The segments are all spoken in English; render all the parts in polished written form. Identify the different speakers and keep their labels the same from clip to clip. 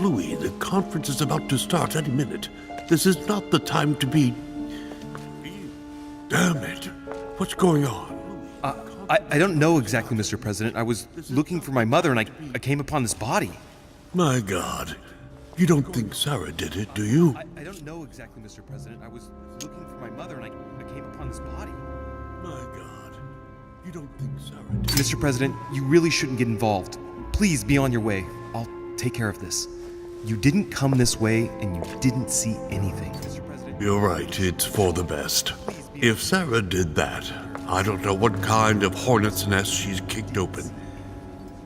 Speaker 1: Louis, the conference is about to start any minute. This is not the time to be... Damn it. What's going on?
Speaker 2: I don't know exactly, Mr. President. I was looking for my mother and I came upon this body.
Speaker 1: My God. You don't think Sarah did it, do you?
Speaker 2: I don't know exactly, Mr. President. I was looking for my mother and I came upon this body.
Speaker 1: My God. You don't think Sarah did it?
Speaker 2: Mr. President, you really shouldn't get involved. Please be on your way. I'll take care of this. You didn't come this way and you didn't see anything, Mr. President.
Speaker 1: You're right. It's for the best. If Sarah did that, I don't know what kind of hornet's nest she's kicked open.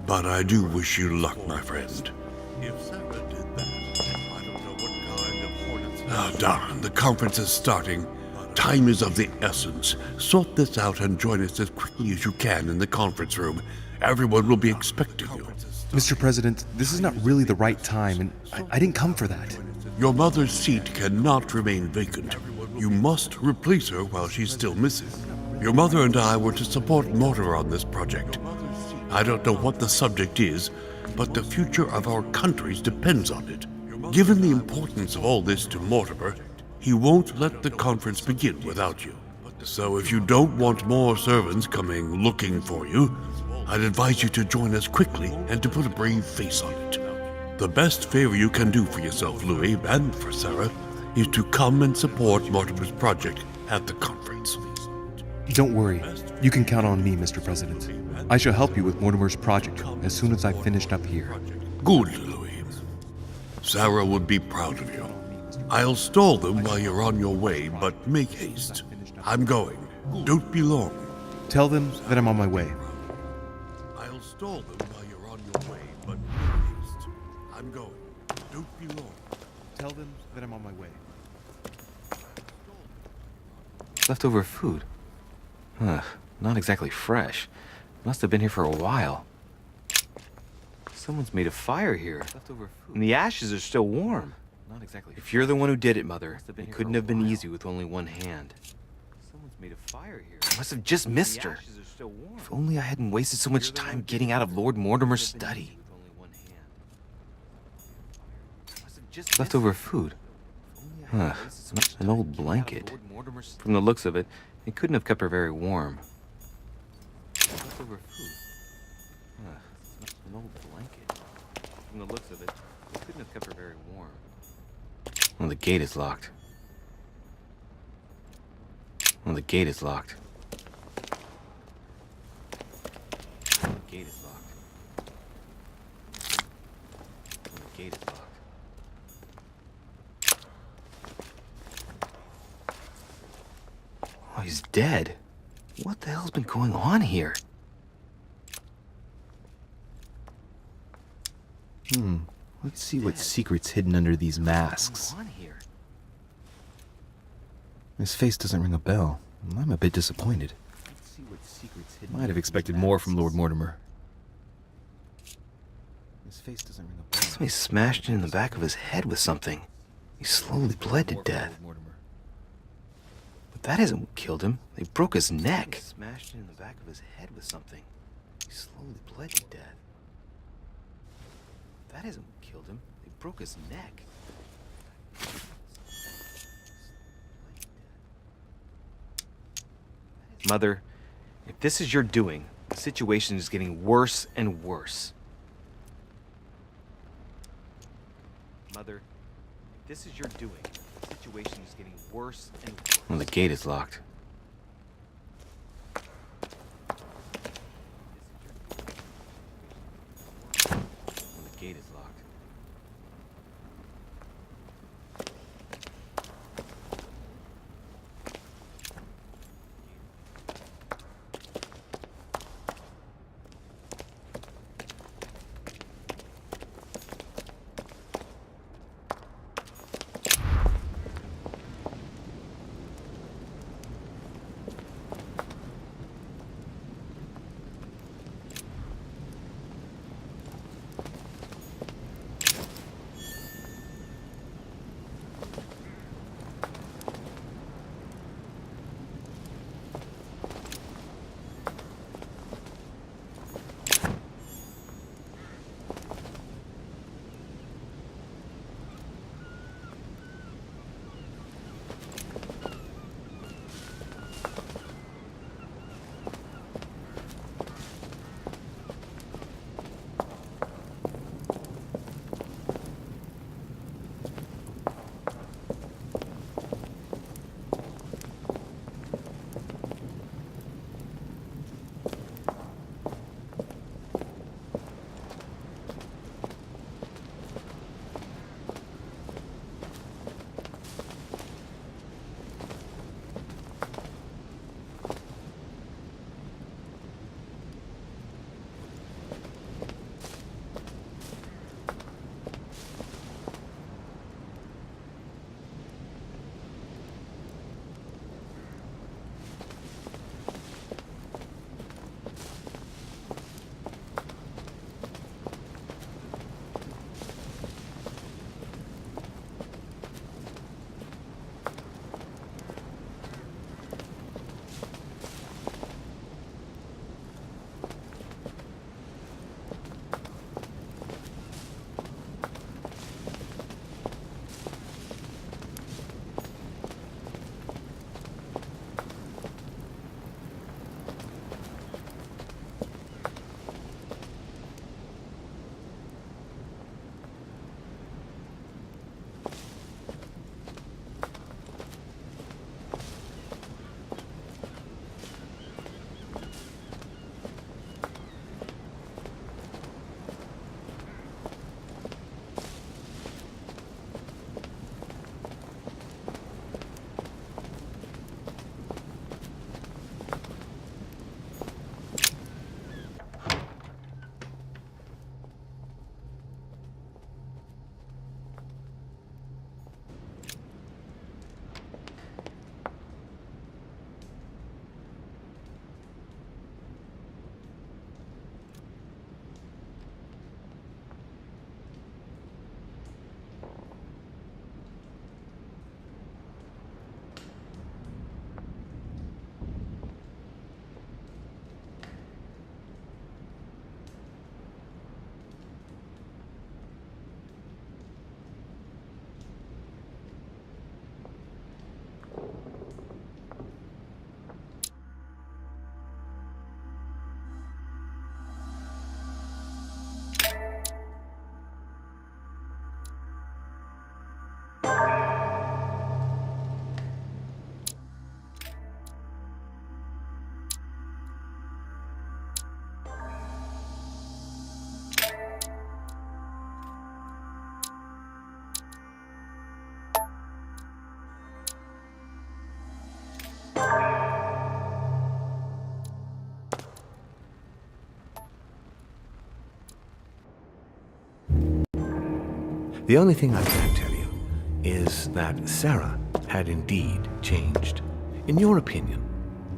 Speaker 1: But I do wish you luck, my friend. If Sarah did that, I don't know what kind of hornet's nest... Oh, darn. The conference is starting. Time is of the essence. Sort this out and join us as quickly as you can in the conference room. Everyone will be expecting you.
Speaker 2: Mr. President, this is not really the right time, and I didn't come for that.
Speaker 1: Your mother's seat cannot remain vacant. You must replace her while she's still missing. Your mother and I were to support Mortimer on this project. I don't know what the subject is, but the future of our countries depends on it. Given the importance of all this to Mortimer, he won't let the conference begin without you. So if you don't want more servants coming looking for you, I'd advise you to join us quickly and to put a brave face on it. The best favor you can do for yourself, Louis, and for Sarah, is to come and support Mortimer's project at the conference.
Speaker 2: Don't worry. You can count on me, Mr. President. I shall help you with Mortimer's project as soon as I've finished up here.
Speaker 1: Good, Louis. Sarah would be proud of you. I'll stall them while you're on your way, but make haste. I'm going. Don't be long.
Speaker 2: Tell them that I'm on my way.
Speaker 1: I'll stall them while you're on your way, but make haste. I'm going. Don't be long.
Speaker 2: Tell them that I'm on my way.
Speaker 3: Leftover food. Ugh, not exactly fresh. Must have been here for a while. Someone's made a fire here, and the ashes are still warm. Not exactly. If you're the one who did it, Mother, it couldn't have been easy with only one hand. I must have just missed her. If only I hadn't wasted so much time getting out of Lord Mortimer's study. Leftover food. Huh, an old blanket. From the looks of it, it couldn't have kept her very warm. Leftover food. Huh, an old blanket. From the looks of it, it couldn't have kept her very warm. Well, the gate is locked. Well, the gate is locked. Well, the gate is locked. Well, the gate is locked. Oh, he's dead. What the hell's been going on here?
Speaker 2: Let's see what secret's hidden under these masks.
Speaker 3: What's going on here?
Speaker 2: His face doesn't ring a bell. I'm a bit disappointed. Might have expected more from Lord Mortimer. His face doesn't ring a bell.
Speaker 3: Somebody smashed him in the back of his head with something. He slowly bled to death. But that isn't what killed him. They broke his neck. Smashed him in the back of his head with something. He slowly bled to death. That isn't what killed him. They broke his neck. Mother, if this is your doing, the situation is getting worse and worse. Mother, if this is your doing, the situation is getting worse and worse. Well, the gate is locked. Well, the gate is locked.
Speaker 4: The only thing I can tell you is that Sarah had indeed changed. In your opinion,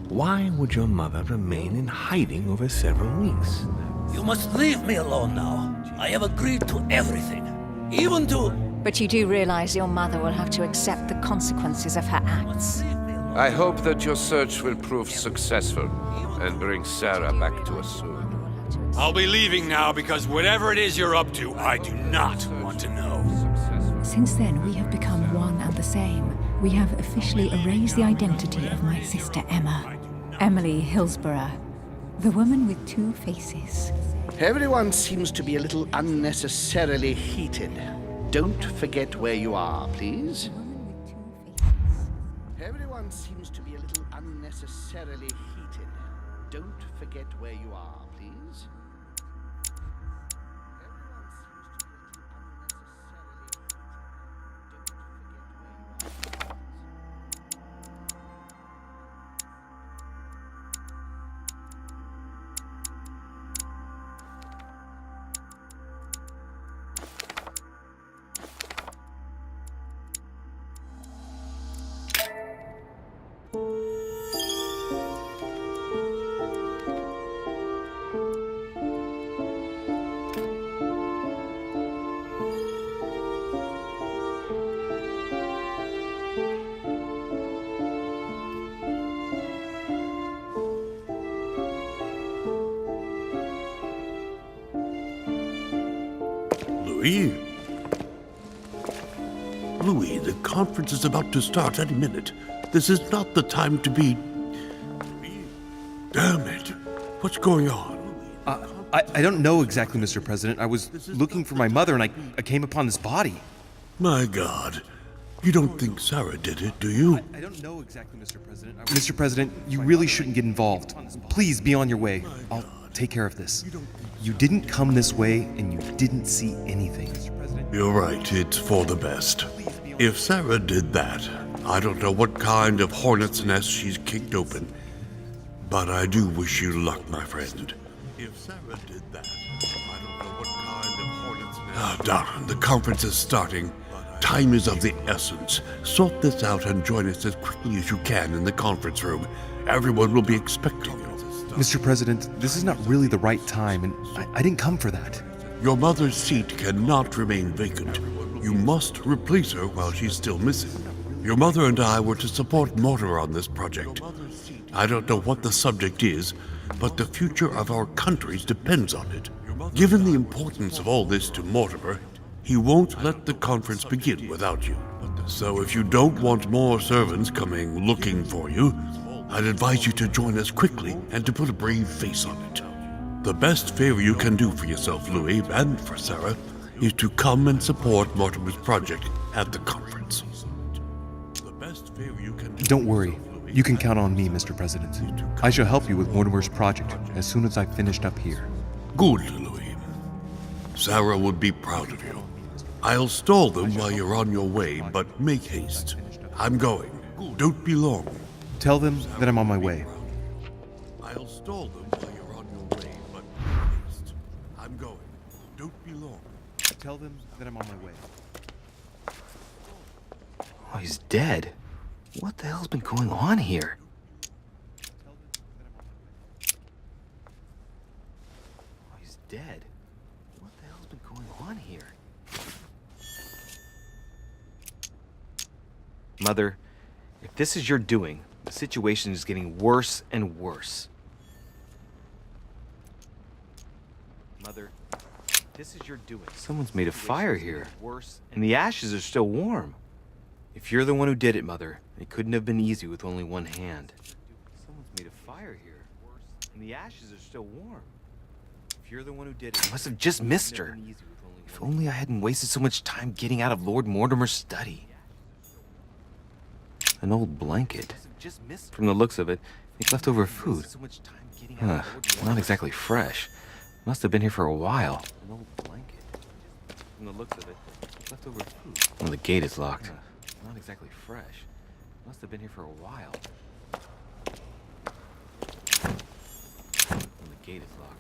Speaker 4: why would your mother remain in hiding over several weeks?
Speaker 5: You must leave me alone now. I have agreed to everything. Even to...
Speaker 6: But you do realize your mother will have to accept the consequences of her acts.
Speaker 7: I hope that your search will prove successful and bring Sarah back to us soon.
Speaker 8: I'll be leaving now because whatever it is you're up to, I do not want to know.
Speaker 9: Since then, we have become one and the same. We have officially erased the identity of my sister Emma. Emily Hillsborough, the woman with two faces.
Speaker 10: Everyone seems to be a little unnecessarily heated. Don't forget where you are, please. Everyone seems to be a little unnecessarily heated. Don't forget where you are, please.
Speaker 1: Louis, the conference is about to start any minute. This is not the time to be... Damn it. What's going on?
Speaker 2: I don't know exactly, Mr. President. I was looking for my mother and I came upon this body.
Speaker 1: My God. You don't think Sarah did it, do you?
Speaker 2: I don't know exactly, Mr. President. Mr. President, you really shouldn't get involved. Please be on your way. I'll take care of this. You didn't come this way and you didn't see anything.
Speaker 1: You're right, it's for the best. If Sarah did that, I don't know what kind of hornet's nest she's kicked open. But I do wish you luck, my friend. If Sarah did that, I don't know what kind of hornet's nest... Ah, darn, the conference is starting. Time is of the essence. Sort this out and join us as quickly as you can in the conference room. Everyone will be expecting you.
Speaker 2: Mr. President, this is not really the right time, and I didn't come for that.
Speaker 1: Your mother's seat cannot remain vacant. You must replace her while she's still missing. Your mother and I were to support Mortimer on this project. I don't know what the subject is, but the future of our countries depends on it. Given the importance of all this to Mortimer, he won't let the conference begin without you. So if you don't want more servants coming looking for you, I'd advise you to join us quickly and to put a brave face on it. The best favor you can do for yourself, Louis, and for Sarah, is to come and support Mortimer's project at the conference. The best favor you can do.
Speaker 2: Don't worry. You can count on me, Mr. President. I shall help you with Mortimer's project as soon as I've finished up here.
Speaker 1: Good, Louis. Sarah would be proud of you. I'll stall them while you're on your way, but make haste. I'm going. Don't be long.
Speaker 2: Tell them that I'm on my way.
Speaker 1: I'll stall them while you're on your way, but make haste. I'm going. Don't be long.
Speaker 2: Tell them that I'm on my way.
Speaker 3: Oh, he's dead. What the hell's been going on here? Oh, he's dead. What the hell's been going on here? Mother, if this is your doing, the situation is getting worse and worse. Mother, if this is your doing. Someone's made a fire here, and the ashes are still warm. If you're the one who did it, Mother, it couldn't have been easy with only one hand. Someone's made a fire here, and the ashes are still warm. If you're the one who did it, I must have just missed her. If only I hadn't wasted so much time getting out of Lord Mortimer's study. An old blanket. From the looks of it, it's leftover food. Not exactly fresh. Must have been here for a while. An old blanket. From the looks of it, it's leftover food. Well, the gate is locked. Not exactly fresh. Must have been here for a while. Well, the gate is locked.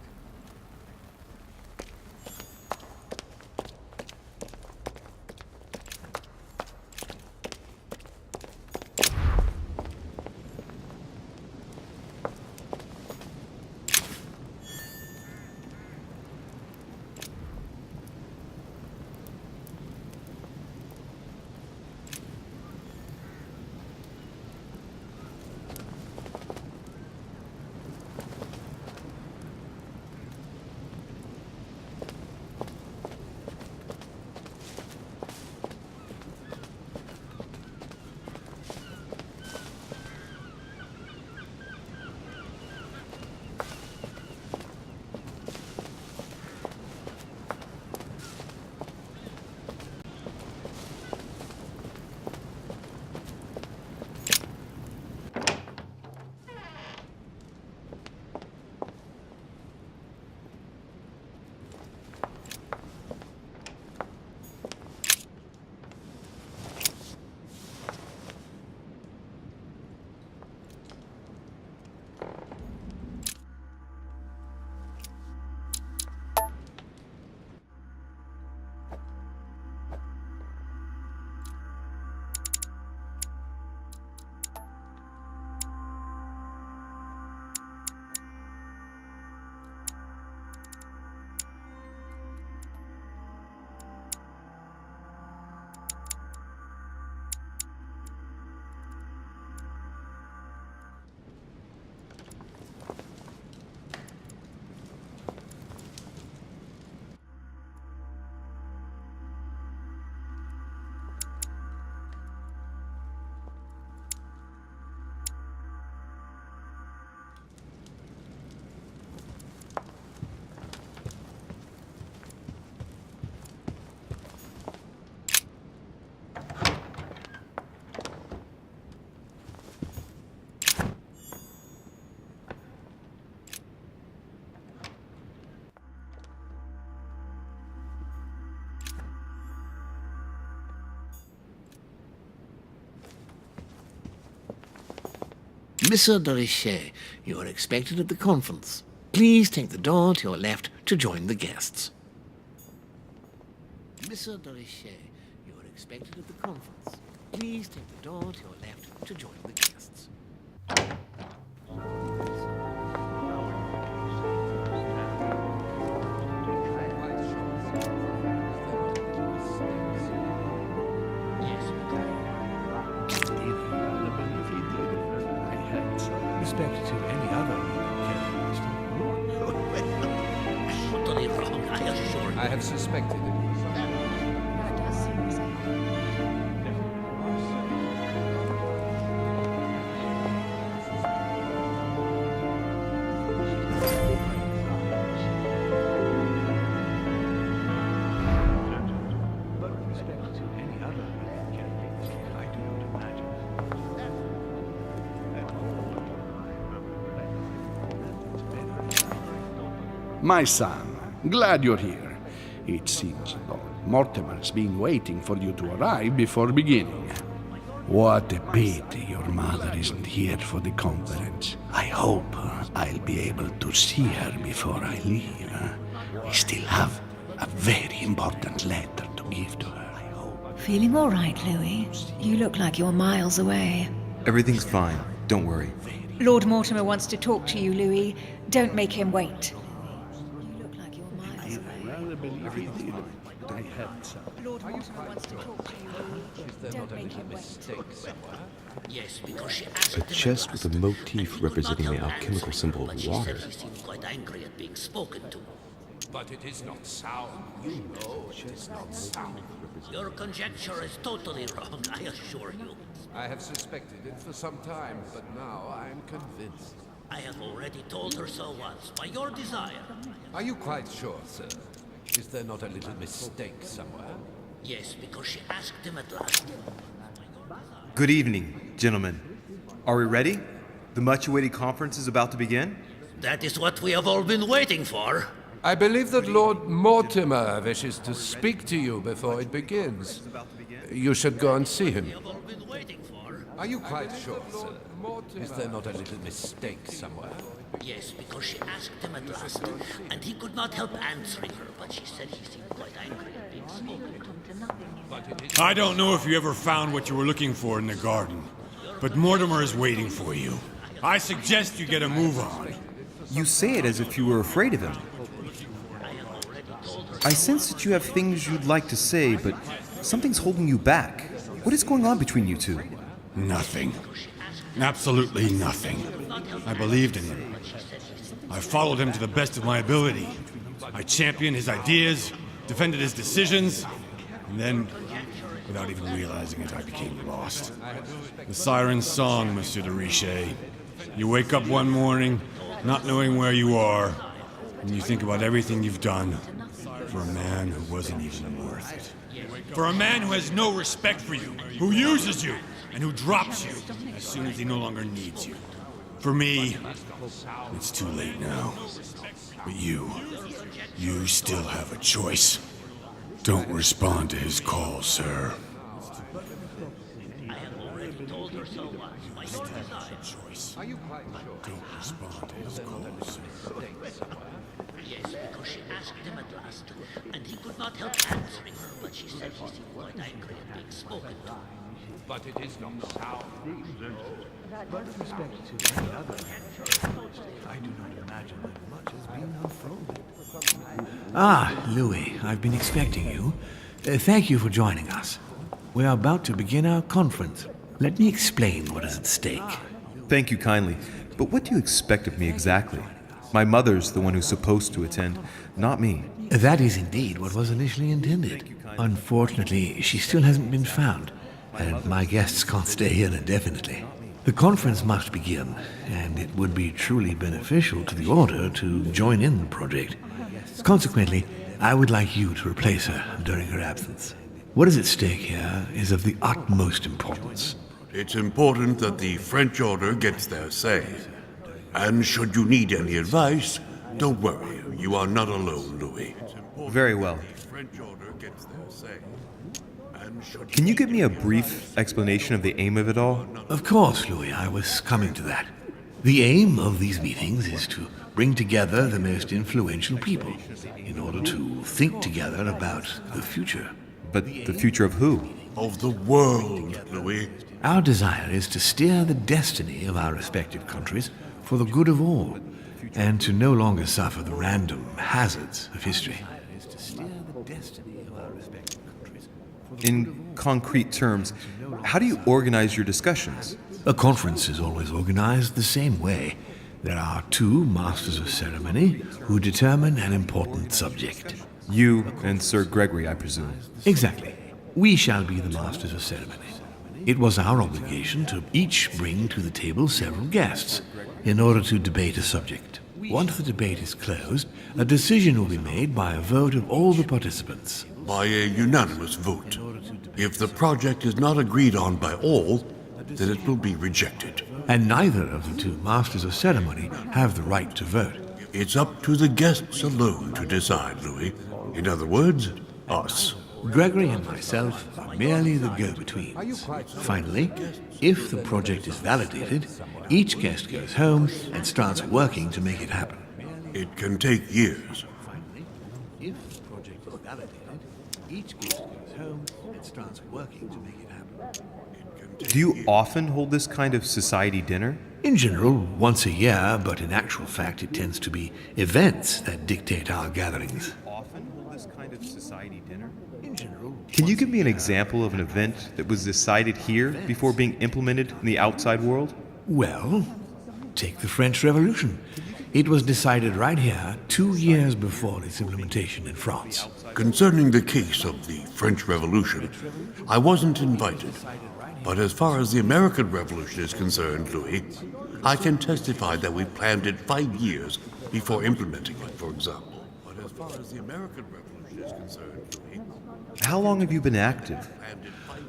Speaker 4: Monsieur de Richet, you are expected at the conference. Please take the door to your left to join the guests. Monsieur de Richet, you are expected at the conference. Please take the door to your left to join the guests. Respect to any other characters.
Speaker 5: Totally wrong, I assure you.
Speaker 7: I have suspected it.
Speaker 10: My son, glad you're here. It seems Lord Mortimer's been waiting for you to arrive before beginning. What a pity your mother isn't here for the conference. I hope I'll be able to see her before I leave. I still have a very important letter to give to her, I hope.
Speaker 9: Feeling all right, Louis? You look like you're miles away.
Speaker 2: Everything's fine. Don't worry.
Speaker 6: Lord Mortimer wants to talk to you, Louis. Don't make him wait. You look like you're miles away. Lord Mortimer wants to talk to you, Louis. Don't make him wait.
Speaker 5: Yes, because she asked
Speaker 3: A
Speaker 5: him
Speaker 3: chest
Speaker 5: at
Speaker 3: with a
Speaker 5: last.
Speaker 3: motif
Speaker 5: He could
Speaker 3: representing
Speaker 5: not
Speaker 3: the
Speaker 5: help
Speaker 3: alchemical
Speaker 5: answering,
Speaker 3: symbol
Speaker 5: but
Speaker 3: of
Speaker 5: she
Speaker 3: water.
Speaker 5: said he seemed quite angry at being spoken to.
Speaker 7: But it is not sound. You know it is not sound.
Speaker 5: Your conjecture is totally wrong, I assure you.
Speaker 7: I have suspected it for some time, but now I am convinced.
Speaker 5: I have already told her so once, by your desire.
Speaker 7: Are you quite sure, sir? Is there not a little mistake somewhere?
Speaker 5: Yes, because she asked him at last.
Speaker 2: Good evening, gentlemen. Are we ready? The much-awaited conference is about to begin?
Speaker 5: That is what we have all been waiting for.
Speaker 7: I believe that Lord Mortimer wishes to speak to you before it begins. You should go and see him.
Speaker 5: We have all been waiting for.
Speaker 7: Are you quite sure, sir? Is there not a little mistake somewhere?
Speaker 5: Yes, because she asked him at last, and he could not help answering her, but she said he seemed quite angry at being spoken to.
Speaker 8: I don't know if you ever found what you were looking for in the garden, but Mortimer is waiting for you. I suggest you get a move on.
Speaker 2: You say it as if you were afraid of him. I sense that you have things you'd like to say, but something's holding you back. What is going on between you two?
Speaker 8: Nothing. Absolutely nothing. I believed in him. I followed him to the best of my ability. I championed his ideas, defended his decisions, and then, without even realizing it, I became lost. The siren's song, Monsieur de Richet. You wake up one morning, not knowing where you are, and you think about everything you've done for a man who wasn't even worth it. For a man who has no respect for you, who uses you, and who drops you as soon as he no longer needs you. For me, it's too late now. But you still have a choice. Don't respond to his call, sir.
Speaker 5: I have already told her so once, by your desire.
Speaker 7: Are you quite sure?
Speaker 8: Don't respond to his call, sir.
Speaker 5: Yes, because she asked him at last, and he could not help answering her, but she said he seemed quite angry at being spoken to.
Speaker 7: But it is not sound.
Speaker 4: With respect to any other, I do not imagine that much has been unfolded. Ah, Louis, I've been expecting you. Thank you for joining us. We are about to begin our conference. Let me explain what is at stake.
Speaker 2: Thank you kindly, but what do you expect of me exactly? My mother's the one who's supposed to attend, not me.
Speaker 4: That is indeed what was initially intended. Unfortunately, she still hasn't been found, and my guests can't stay here indefinitely. The conference must begin, and it would be truly beneficial to the Order to join in the project. Consequently, I would like you to replace her during her absence. What is at stake here is of the utmost importance.
Speaker 1: It's important that the French Order gets their say. And should you need any advice, don't worry, you are not alone, Louis.
Speaker 2: Very well.
Speaker 1: French Order gets their say. And
Speaker 2: Can you give me a brief explanation of the aim of it all?
Speaker 4: Of course, Louis, I was coming to that. The aim of these meetings is to bring together the most influential people in order to think together about the future.
Speaker 2: But the future of who?
Speaker 1: Of the world, Louis.
Speaker 4: Our desire is to steer the destiny of our respective countries for the good of all, and to no longer suffer the random hazards of history.
Speaker 2: In concrete terms, how do you organize your discussions?
Speaker 4: A conference is always organized the same way. There are two masters of ceremony who determine an important subject.
Speaker 2: You and Sir Gregory, I presume.
Speaker 4: Exactly. We shall be the masters of ceremony. It was our obligation to each bring to the table several guests in order to debate a subject. Once the debate is closed, a decision will be made by a vote of all the participants.
Speaker 1: By a unanimous vote. If the project is not agreed on by all, then it will be rejected.
Speaker 4: And neither of the two masters of ceremony have the right to vote.
Speaker 1: It's up to the guests alone to decide, Louis. In other words, us.
Speaker 4: Gregory and myself are merely the go-betweens. Finally, if the project is validated, each guest goes home and starts working to make it happen.
Speaker 1: It can take years.
Speaker 4: Finally, if the project is validated, each guest goes home and starts working to make it happen.
Speaker 2: Do you often hold this kind of society dinner?
Speaker 4: In general, once a year, but in actual fact it tends to be events that dictate our gatherings.
Speaker 2: Often hold this kind of society dinner?
Speaker 4: In general,
Speaker 2: Can you give me an example of an event that was decided here before being implemented in the outside world?
Speaker 4: well, take the French Revolution. It was decided right here 2 years before its implementation in France.
Speaker 1: Concerning the case of the French Revolution, I wasn't invited. But as far as the American Revolution is concerned, Louis, I can testify that we planned it 5 years before implementing it, for example. But as far as the American Revolution is concerned, Louis,
Speaker 2: How long have you been active?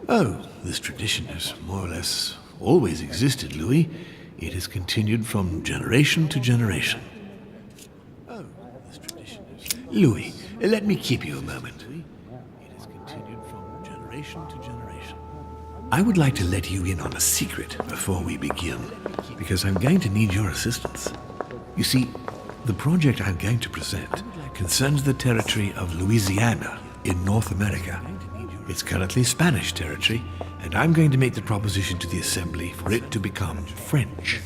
Speaker 4: Oh, this tradition has more or less always existed, Louis. It has continued from generation to generation. Oh, this tradition is... Louis, let me keep you a moment. It has continued from generation to generation. I would like to let you in on a secret before we begin, because I'm going to need your assistance. You see, the project I'm going to present concerns the territory of Louisiana in North America. It's currently Spanish territory, and I'm going to make the proposition to the Assembly for it to become French.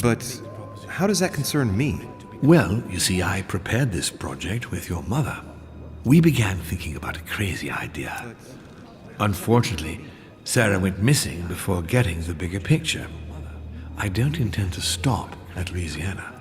Speaker 2: But how does that concern me?
Speaker 4: Well, you see, I prepared this project with your mother. We began thinking about a crazy idea. Unfortunately, Sarah went missing before getting the bigger picture. I don't intend to stop at Louisiana.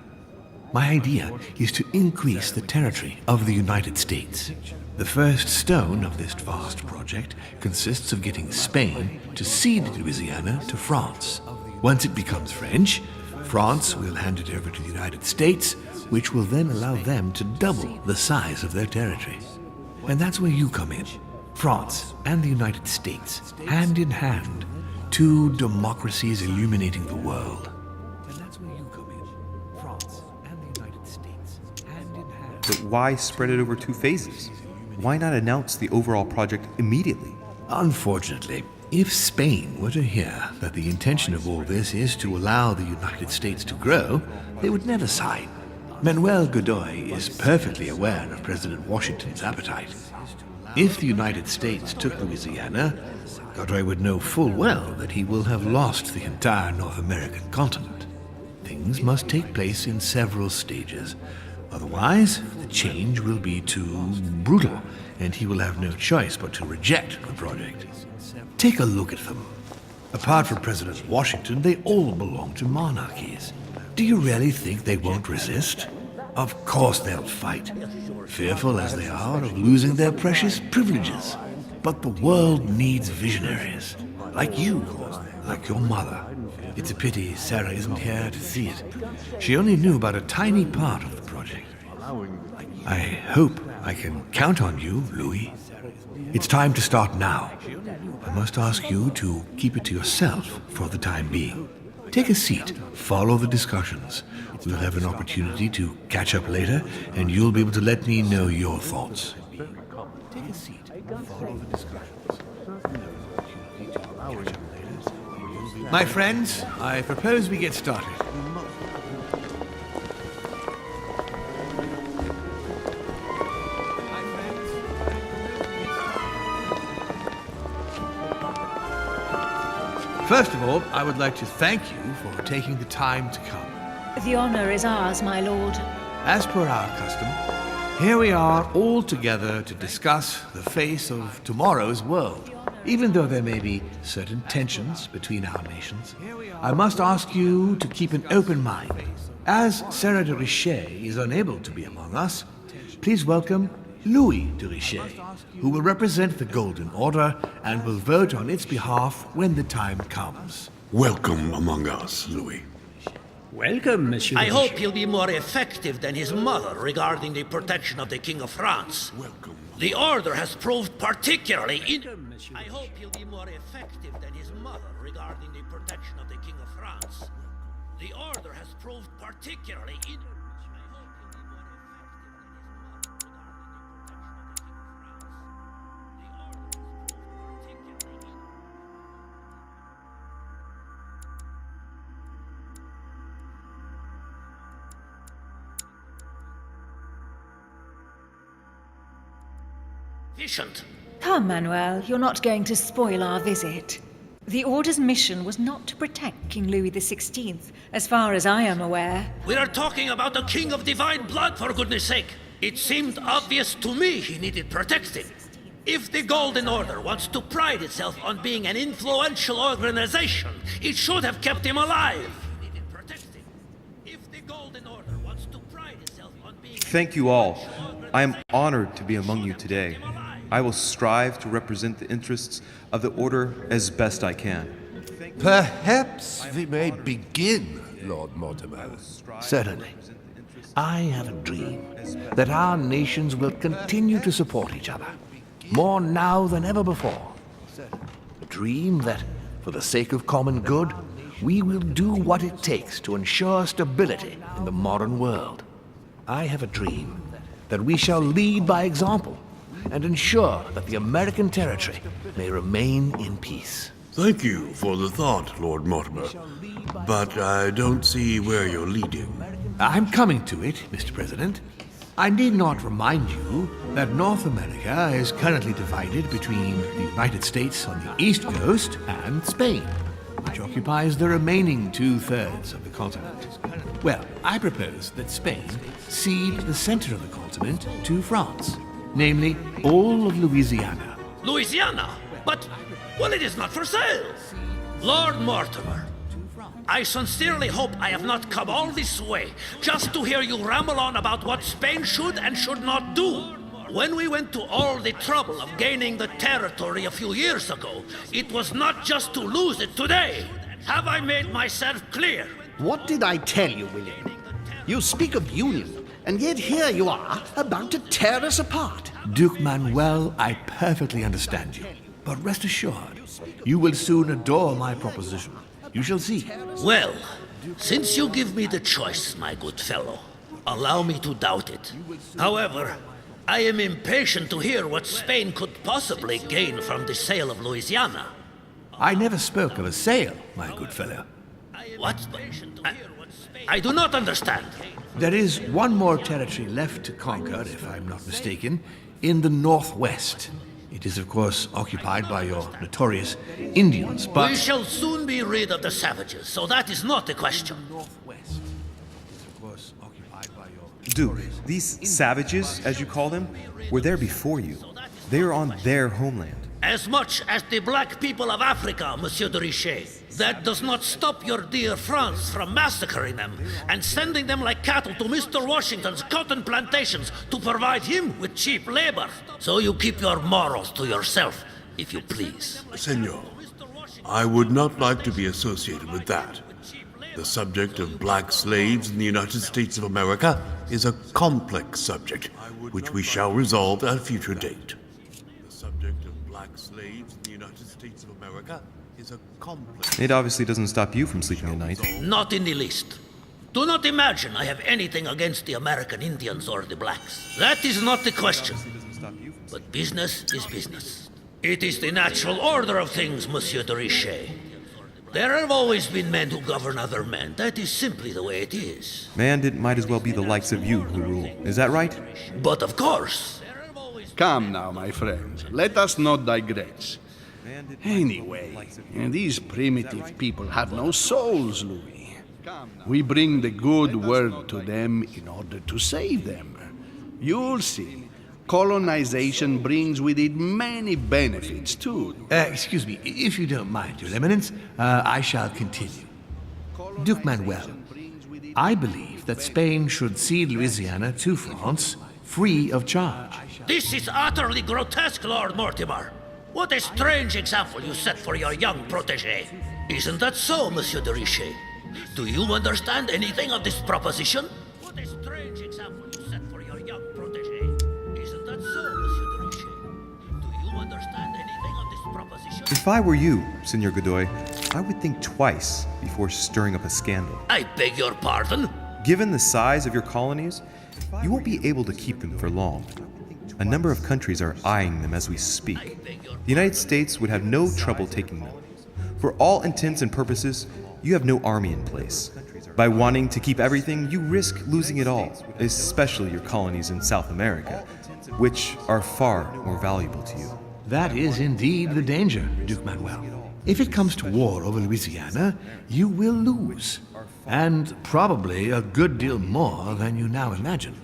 Speaker 4: My idea is to increase the territory of the United States. The first stone of this vast project consists of getting Spain to cede Louisiana to France. Once it becomes French, France will hand it over to the United States, which will then allow them to double the size of their territory. And that's where you come in. France and the United States, hand in hand, two democracies illuminating the world. And that's where you come in. France and the United States, hand in hand.
Speaker 2: But why spread it over 2 phases? Why not announce the overall project immediately?
Speaker 4: Unfortunately, if Spain were to hear that the intention of all this is to allow the United States to grow, they would never sign. Manuel Godoy is perfectly aware of President Washington's appetite. If the United States took Louisiana, Godoy would know full well that he will have lost the entire North American continent. Things must take place in several stages. Otherwise, the change will be too brutal, and he will have no choice but to reject the project. Take a look at them. Apart from President Washington, they all belong to monarchies. Do you really think they won't resist? Of course they'll fight, fearful as they are of losing their precious privileges. But the world needs visionaries, like you, like your mother. It's a pity Sarah isn't here to see it. She only knew about a tiny part of the project. I hope I can count on you, Louis. It's time to start now. I must ask you to keep it to yourself for the time being. Take a seat, follow the discussions. We'll have an opportunity to catch up later, and you'll be able to let me know your thoughts. Take a seat, follow the discussions. We'll have an opportunity to catch up later. My friends, I propose we get started. First of all, I would like to thank you for taking the time to come.
Speaker 6: The honor is ours, my lord.
Speaker 4: As per our custom, here we are all together to discuss the face of tomorrow's world. Even though there may be certain tensions between our nations, I must ask you to keep an open mind. As Sarah de Richet is unable to be among us, please welcome Louis de Richet, who will represent the Golden Order and will vote on its behalf when the time comes.
Speaker 1: Welcome among us, Louis.
Speaker 5: Welcome, Monsieur. I hope he'll be more effective than his mother regarding the protection of the King of France.
Speaker 1: Welcome.
Speaker 5: The Order has proved particularly I hope he'll be more effective than his mother regarding the protection of the King of France. The Order has proved particularly efficient.
Speaker 6: Come, Manuel, you're not going to spoil our visit. The Order's mission was not to protect King Louis XVI, as far as I am aware.
Speaker 5: We are talking about the King of Divine Blood, for goodness sake. It seemed obvious to me he needed protecting. If the Golden Order wants to pride itself on being an influential organization, it should have kept him alive. If the Golden Order wants to pride itself on being
Speaker 2: Thank you all. I am honored to be among you today. I will strive to represent the interests of the Order as best I can.
Speaker 11: Perhaps we may begin, Lord Mortimer.
Speaker 4: Certainly. I have a dream that our nations will continue to support each other, more now than ever before. A dream that, for the sake of common good, we will do what it takes to ensure stability in the modern world. I have a dream that we shall lead by example and ensure that the American territory may remain in peace.
Speaker 1: Thank you for the thought, Lord Mortimer. But I don't see where you're leading.
Speaker 4: I'm coming to it, Mr. President. I need not remind you that North America is currently divided between the United States on the East Coast and Spain, which occupies the remaining 2/3 of the continent. Well, I propose that Spain cede the center of the continent to France, namely all of Louisiana.
Speaker 5: Louisiana? But, well, it is not for sale. Lord Mortimer, I sincerely hope I have not come all this way just to hear you ramble on about what Spain should and should not do. When we went to all the trouble of gaining the territory a few years ago, it was not just to lose it today. Have I made myself clear?
Speaker 12: What did I tell you, William? You speak of union, and yet here you are, about to tear us apart.
Speaker 4: Duke Manuel, I perfectly understand you. But rest assured, you will soon adore my proposition. You shall see.
Speaker 5: Well, since you give me the choice, my good fellow, allow me to doubt it. However, I am impatient to hear what Spain could possibly gain from the sale of Louisiana.
Speaker 4: I never spoke of a sale, my good fellow.
Speaker 5: What? I do not understand.
Speaker 4: There is one more territory left to conquer, if I'm not mistaken, in the northwest. It is, of course, occupied by your notorious Indians, but...
Speaker 5: We shall soon be rid of the savages, so that is not the question.
Speaker 2: Duke, these savages, as you call them, were there before you. They are on their homeland.
Speaker 5: As much as the black people of Africa, Monsieur de Richet. That does not stop your dear France from massacring them and sending them like cattle to Mr. Washington's cotton plantations to provide him with cheap labor. So you keep your morals to yourself, if you please.
Speaker 1: Senor, I would not like to be associated with that. The subject of black slaves in the United States of America is a complex subject, which we shall resolve at a future date. The subject of black slaves in the United States of America is a complex...
Speaker 2: It obviously doesn't stop you from sleeping at night.
Speaker 5: Not in the least. Do not imagine I have anything against the American Indians or the blacks. That is not the question. But business is business. It is the natural order of things, Monsieur de Richet. There have always been men who govern other men. That is simply the way it is.
Speaker 2: And it might as well be the likes of you who rule. Is that right?
Speaker 5: But of course.
Speaker 10: Come now, my friends. Let us not digress. Anyway, these primitive people have no souls, Louis. We bring the good word to them in order to save them. You'll see. Colonization brings with it many benefits, too.
Speaker 4: Excuse me, if you don't mind, Your Eminence, I shall continue. Duke Manuel, I believe that Spain should cede Louisiana to France free of charge.
Speaker 5: This is utterly grotesque, Lord Mortimer. What a strange example you set for your young protégé. Isn't that so, Monsieur de Richet? Do you understand anything of this proposition? What a strange example you set for your young protégé. Isn't that so, Monsieur de Richet? Do you understand anything of this proposition?
Speaker 2: If I were you, Senor Godoy, I would think twice before stirring up a scandal.
Speaker 5: I beg your pardon?
Speaker 2: Given the size of your colonies, you won't be able to keep them for long. A number of countries are eyeing them as we speak. The United States would have no trouble taking them. For all intents and purposes, you have no army in place. By wanting to keep everything, you risk losing it all, especially your colonies in South America, which are far more valuable to you.
Speaker 4: That is indeed the danger, Duke Manuel. If it comes to war over Louisiana, you will lose. And probably a good deal more than you now imagine.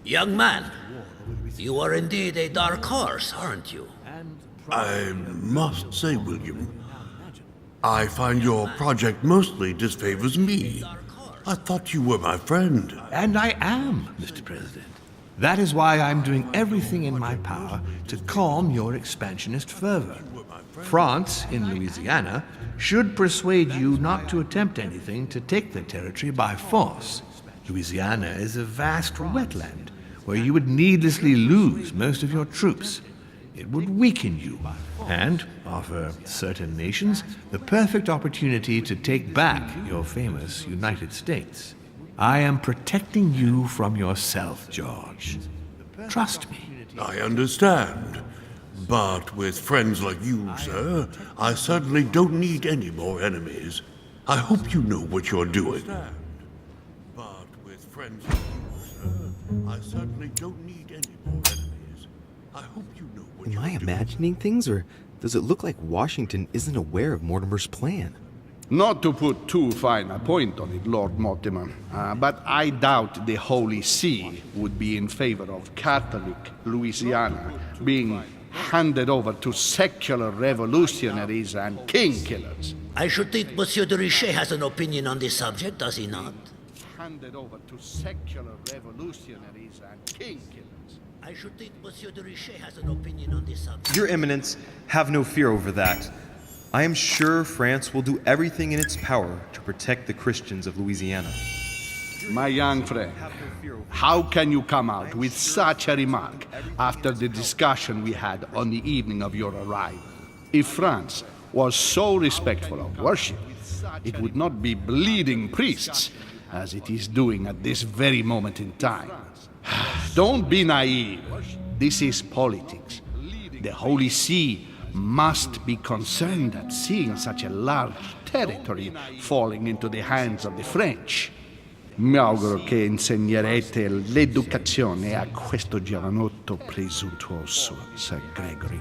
Speaker 5: Young man, you are indeed a dark horse, aren't you?
Speaker 1: I must say, William, I find your project mostly disfavors me. I thought you were my friend.
Speaker 4: And I am, Mr. President. That is why I'm doing everything in my power to calm your expansionist fervor. France, in Louisiana, should persuade you not to attempt anything to take the territory by force. Louisiana is a vast wetland where you would needlessly lose most of your troops. It would weaken you and offer certain nations the perfect opportunity to take back your famous United States. I am protecting you from yourself, George. Trust me.
Speaker 1: I understand. But with friends like you, sir, I certainly don't need any more enemies. I hope you know what you're doing. But with friends like you, sir, I certainly don't need any more enemies. I hope you know what
Speaker 2: Am I imagining things, or does it look like Washington isn't aware of Mortimer's plan?
Speaker 10: Not to put too fine a point on it, Lord Mortimer, but I doubt the Holy See would be in favor of Catholic Louisiana being handed over to secular revolutionaries and king killers.
Speaker 5: I should think Monsieur de Richet has an opinion on this subject, does he not?
Speaker 10: Handed over to secular revolutionaries and king killers.
Speaker 5: I should think Monsieur de Richet has an opinion on this subject.
Speaker 2: Your Eminence, have no fear over that. I am sure France will do everything in its power to protect the Christians of Louisiana.
Speaker 10: My young friend, how can you come out with such a remark after the discussion we had on the evening of your arrival? If France was so respectful of worship, it would not be bleeding priests, as it is doing at this very moment in time. Don't be naive. This is politics. The Holy See must be concerned at seeing such a large territory falling into the hands of the French. Mi auguro che insegnerete l'educazione a questo giovanotto presuntuoso, Sir Gregory.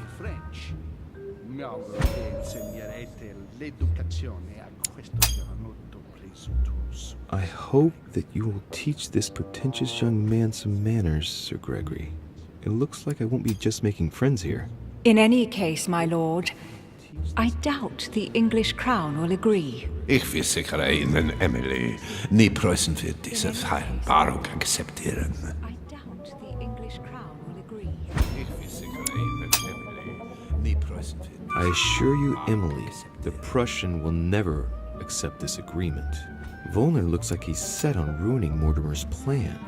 Speaker 10: Mi auguro che insegnerete l'educazione a questo giovanotto presuntuoso.
Speaker 13: I hope that you will teach this pretentious young man some manners, Sir Gregory. It looks like I won't be just making friends here.
Speaker 9: In any case, my lord, I doubt the English crown will agree.
Speaker 11: Ich versichere Ihnen, Emily, nie Preußen wird diese Vereinbarung akzeptieren.
Speaker 9: I doubt the English crown will agree.
Speaker 11: Ich versichere Ihnen, Emily, nie Preußen wird...
Speaker 13: I assure you, Emily, the Prussian will never accept this agreement. Volner looks like he's set on ruining Mortimer's plan.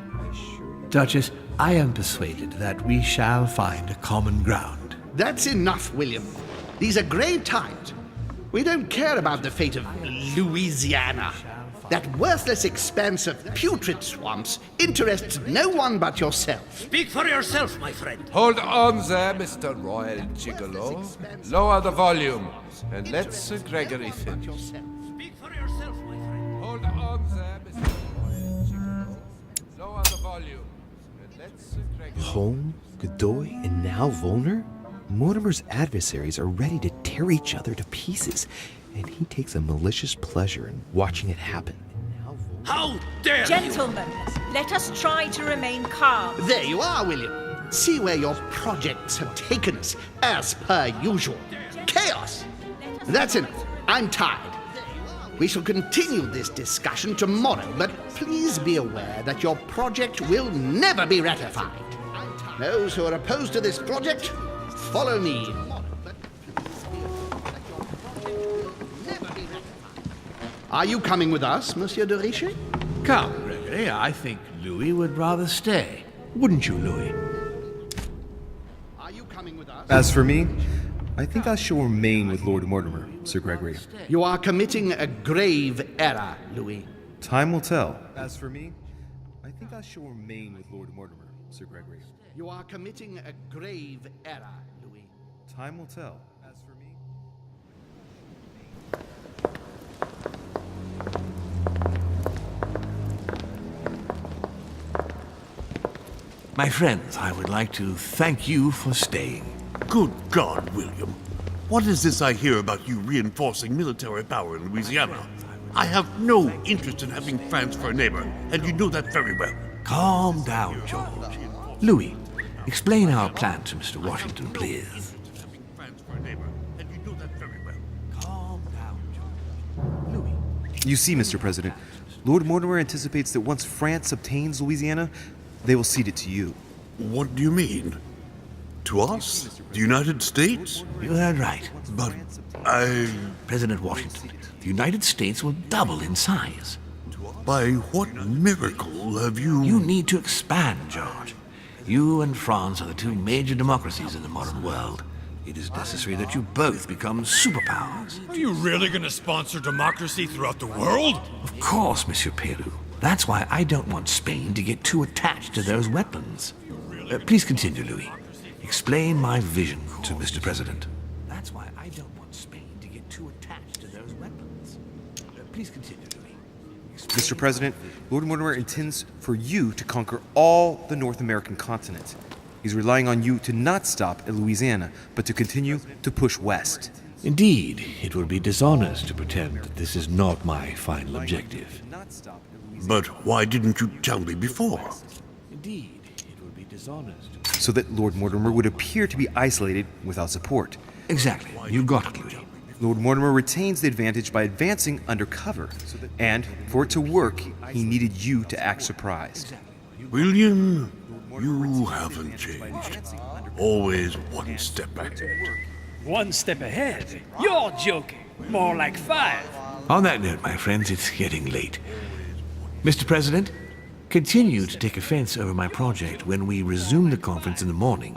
Speaker 4: Duchess, I am persuaded that we shall find a common ground.
Speaker 12: That's enough, William. These are grave times. We don't care about the fate of Louisiana. That worthless expanse of putrid swamps interests no one but yourself.
Speaker 5: Speak for yourself, my friend.
Speaker 7: Hold on there, Mr. Royal Gigolo. Lower the volume, and let Sir Gregory finish.
Speaker 5: Speak for yourself, my friend.
Speaker 7: Hold on there, Mr. Royal Gigolo. Lower the volume, and let Sir Gregory...
Speaker 13: Home, Godoy, and now Volner? Mortimer's adversaries are ready to tear each other to pieces, and he takes a malicious pleasure in watching it happen.
Speaker 5: How dare you!
Speaker 6: Gentlemen, let us try to remain calm.
Speaker 12: There you are, William. See where your projects have taken us, as per usual. Chaos! That's enough. I'm tired. We shall continue this discussion tomorrow, but please be aware that your project will never be ratified. Those who are opposed to this project, follow me. Are you coming with us, Monsieur de Richet?
Speaker 4: Come, Gregory. I think Louis would rather stay. Wouldn't you, Louis?
Speaker 12: Are you coming with us?
Speaker 2: As for me, I think I shall remain with Lord Mortimer, Sir Gregory.
Speaker 12: You are committing a grave error, Louis.
Speaker 2: Time will tell. As for me, I think I shall remain with Lord Mortimer, Sir Gregory.
Speaker 12: You are committing a grave error, Louis.
Speaker 2: Time will tell. As for me...
Speaker 4: My friends, I would like to thank you for staying.
Speaker 1: Good God, William. What is this I hear about you reinforcing military power in Louisiana? I have no interest in having France for a neighbor, and you know that very well.
Speaker 4: Calm down, George. Louis, explain our plan to Mr. Washington, please. Calm down, George. Louis.
Speaker 2: You see, Mr. President, Lord Mortimer anticipates that once France obtains Louisiana, they will cede it to you.
Speaker 1: What do you mean? To us? The United States?
Speaker 4: You heard right.
Speaker 1: But
Speaker 4: President Washington, the United States will double in size.
Speaker 1: By what miracle have you...
Speaker 4: You need to expand, George. You and France are the two major democracies in the modern world. It is necessary that you both become superpowers.
Speaker 8: Are you really going to sponsor democracy throughout the world?
Speaker 4: Of course, Monsieur Perú. That's why I don't want Spain to get too attached to those weapons. Please continue, Louis. Explain my vision to Mr. President. That's why I don't want Spain to get too attached to those weapons. Please continue, Louis.
Speaker 2: Mr. President, Lord Mortimer intends for you to conquer all the North American continent. He's relying on you to not stop at Louisiana, but to continue to push west.
Speaker 4: Indeed, it would be dishonest to pretend that this is not my final objective.
Speaker 1: But why didn't you tell me before?
Speaker 4: Indeed, it would be dishonest.
Speaker 2: So that Lord Mortimer would appear to be isolated without support.
Speaker 4: Exactly. You got it, Louis.
Speaker 2: Lord Mortimer retains the advantage by advancing undercover. And for it to work, he needed you to act surprised.
Speaker 1: William, you haven't changed. Always one step ahead.
Speaker 14: One step ahead? You're joking. More like 5.
Speaker 4: On that note, my friends, it's getting late. Mr. President, continue to take offense over my project when we resume the conference in the morning.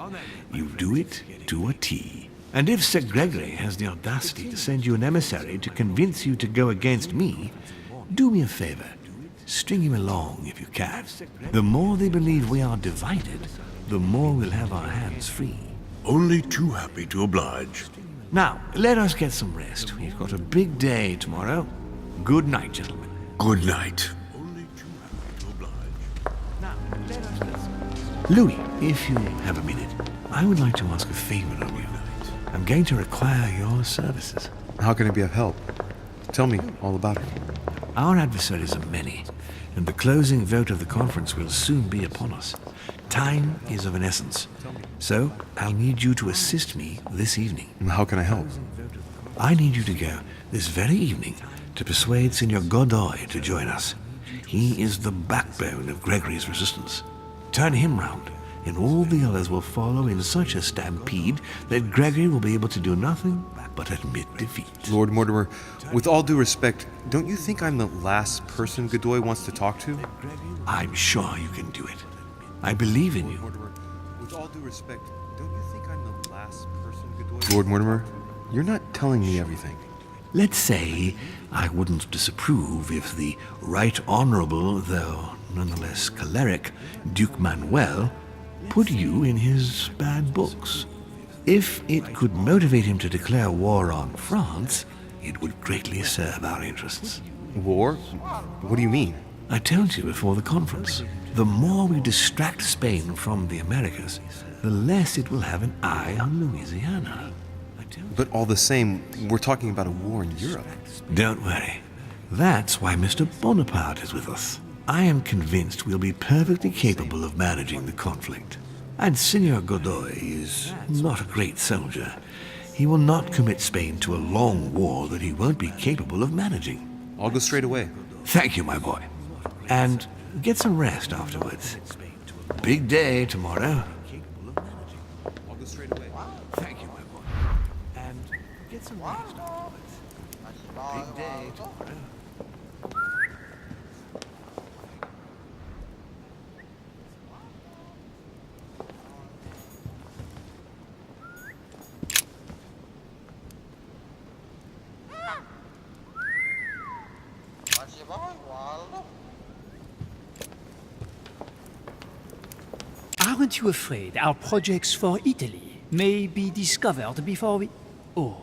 Speaker 4: You do it to a T. And if Sir Gregory has the audacity to send you an emissary to convince you to go against me, do me a favor. String him along if you can. The more they believe we are divided, the more we'll have our hands free.
Speaker 1: Only too happy to oblige.
Speaker 4: Now, let us get some rest. We've got a big day tomorrow. Good night, gentlemen.
Speaker 1: Good night.
Speaker 4: Louis, if you have a minute, I would like to ask a favor of you. I'm going to require your services.
Speaker 2: How can I be of help? Tell me all about it.
Speaker 4: Our adversaries are many, and the closing vote of the conference will soon be upon us. Time is of an essence. So, I'll need you to assist me this evening.
Speaker 2: How can I help?
Speaker 4: I need you to go this very evening to persuade Senor Godoy to join us. He is the backbone of Gregory's resistance. Turn him round, and all the others will follow in such a stampede that Gregory will be able to do nothing but admit defeat.
Speaker 2: Lord Mortimer, with all due respect, don't you think I'm the last person Godoy wants to talk to?
Speaker 4: I'm sure you can do it. I believe in you.
Speaker 2: With all due respect, don't you think I'm the last person Godoy... Lord Mortimer, you're not telling me everything.
Speaker 4: Let's say I wouldn't disapprove if the Right Honourable, though nonetheless choleric, Duke Manuel put you in his bad books. If it could motivate him to declare war on France, it would greatly serve our interests.
Speaker 2: War? What do you mean?
Speaker 4: I told you before the conference. The more we distract Spain from the Americas, the less it will have an eye on Louisiana.
Speaker 2: But all the same, we're talking about a war in Europe.
Speaker 4: Don't worry. That's why Mr. Bonaparte is with us. I am convinced we'll be perfectly capable of managing the conflict. And Senor Godoy is not a great soldier. He will not commit Spain to a long war that he won't be capable of managing.
Speaker 2: I'll go straight away.
Speaker 4: Thank you, my boy. And get some rest afterwards. Big day tomorrow.
Speaker 2: I'll go straight away.
Speaker 4: Thank you, my boy. And get some rest afterwards. Big day tomorrow.
Speaker 14: Aren't you afraid our projects for Italy may be discovered before we... Oh,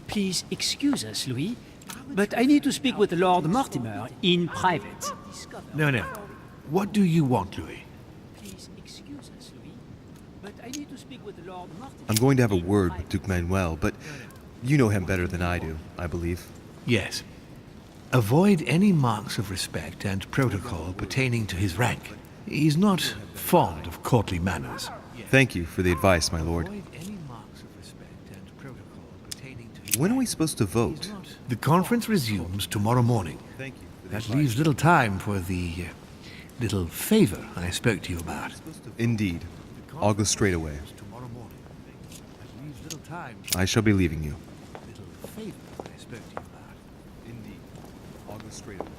Speaker 14: please excuse us, Louis, but I need to speak with Lord Mortimer in private.
Speaker 4: No. What do you want, Louis?
Speaker 14: Please excuse us, Louis, but I need to speak with Lord Mortimer.
Speaker 2: I'm going to have a word with Duke Manuel, but you know him better than I do, I believe.
Speaker 4: Yes. Avoid any marks of respect and protocol pertaining to his rank. He's not fond of courtly manners.
Speaker 2: Thank you for the advice, my lord. When are we supposed to vote?
Speaker 4: The conference resumes tomorrow morning.
Speaker 2: Thank you.
Speaker 4: That leaves little time for the little favor I spoke to you about.
Speaker 2: Indeed. I'll go straight away.
Speaker 4: Tomorrow morning. That leaves little time
Speaker 2: I shall be leaving you.
Speaker 4: for the little favor I spoke to you about.
Speaker 2: Indeed. I'll go straight away.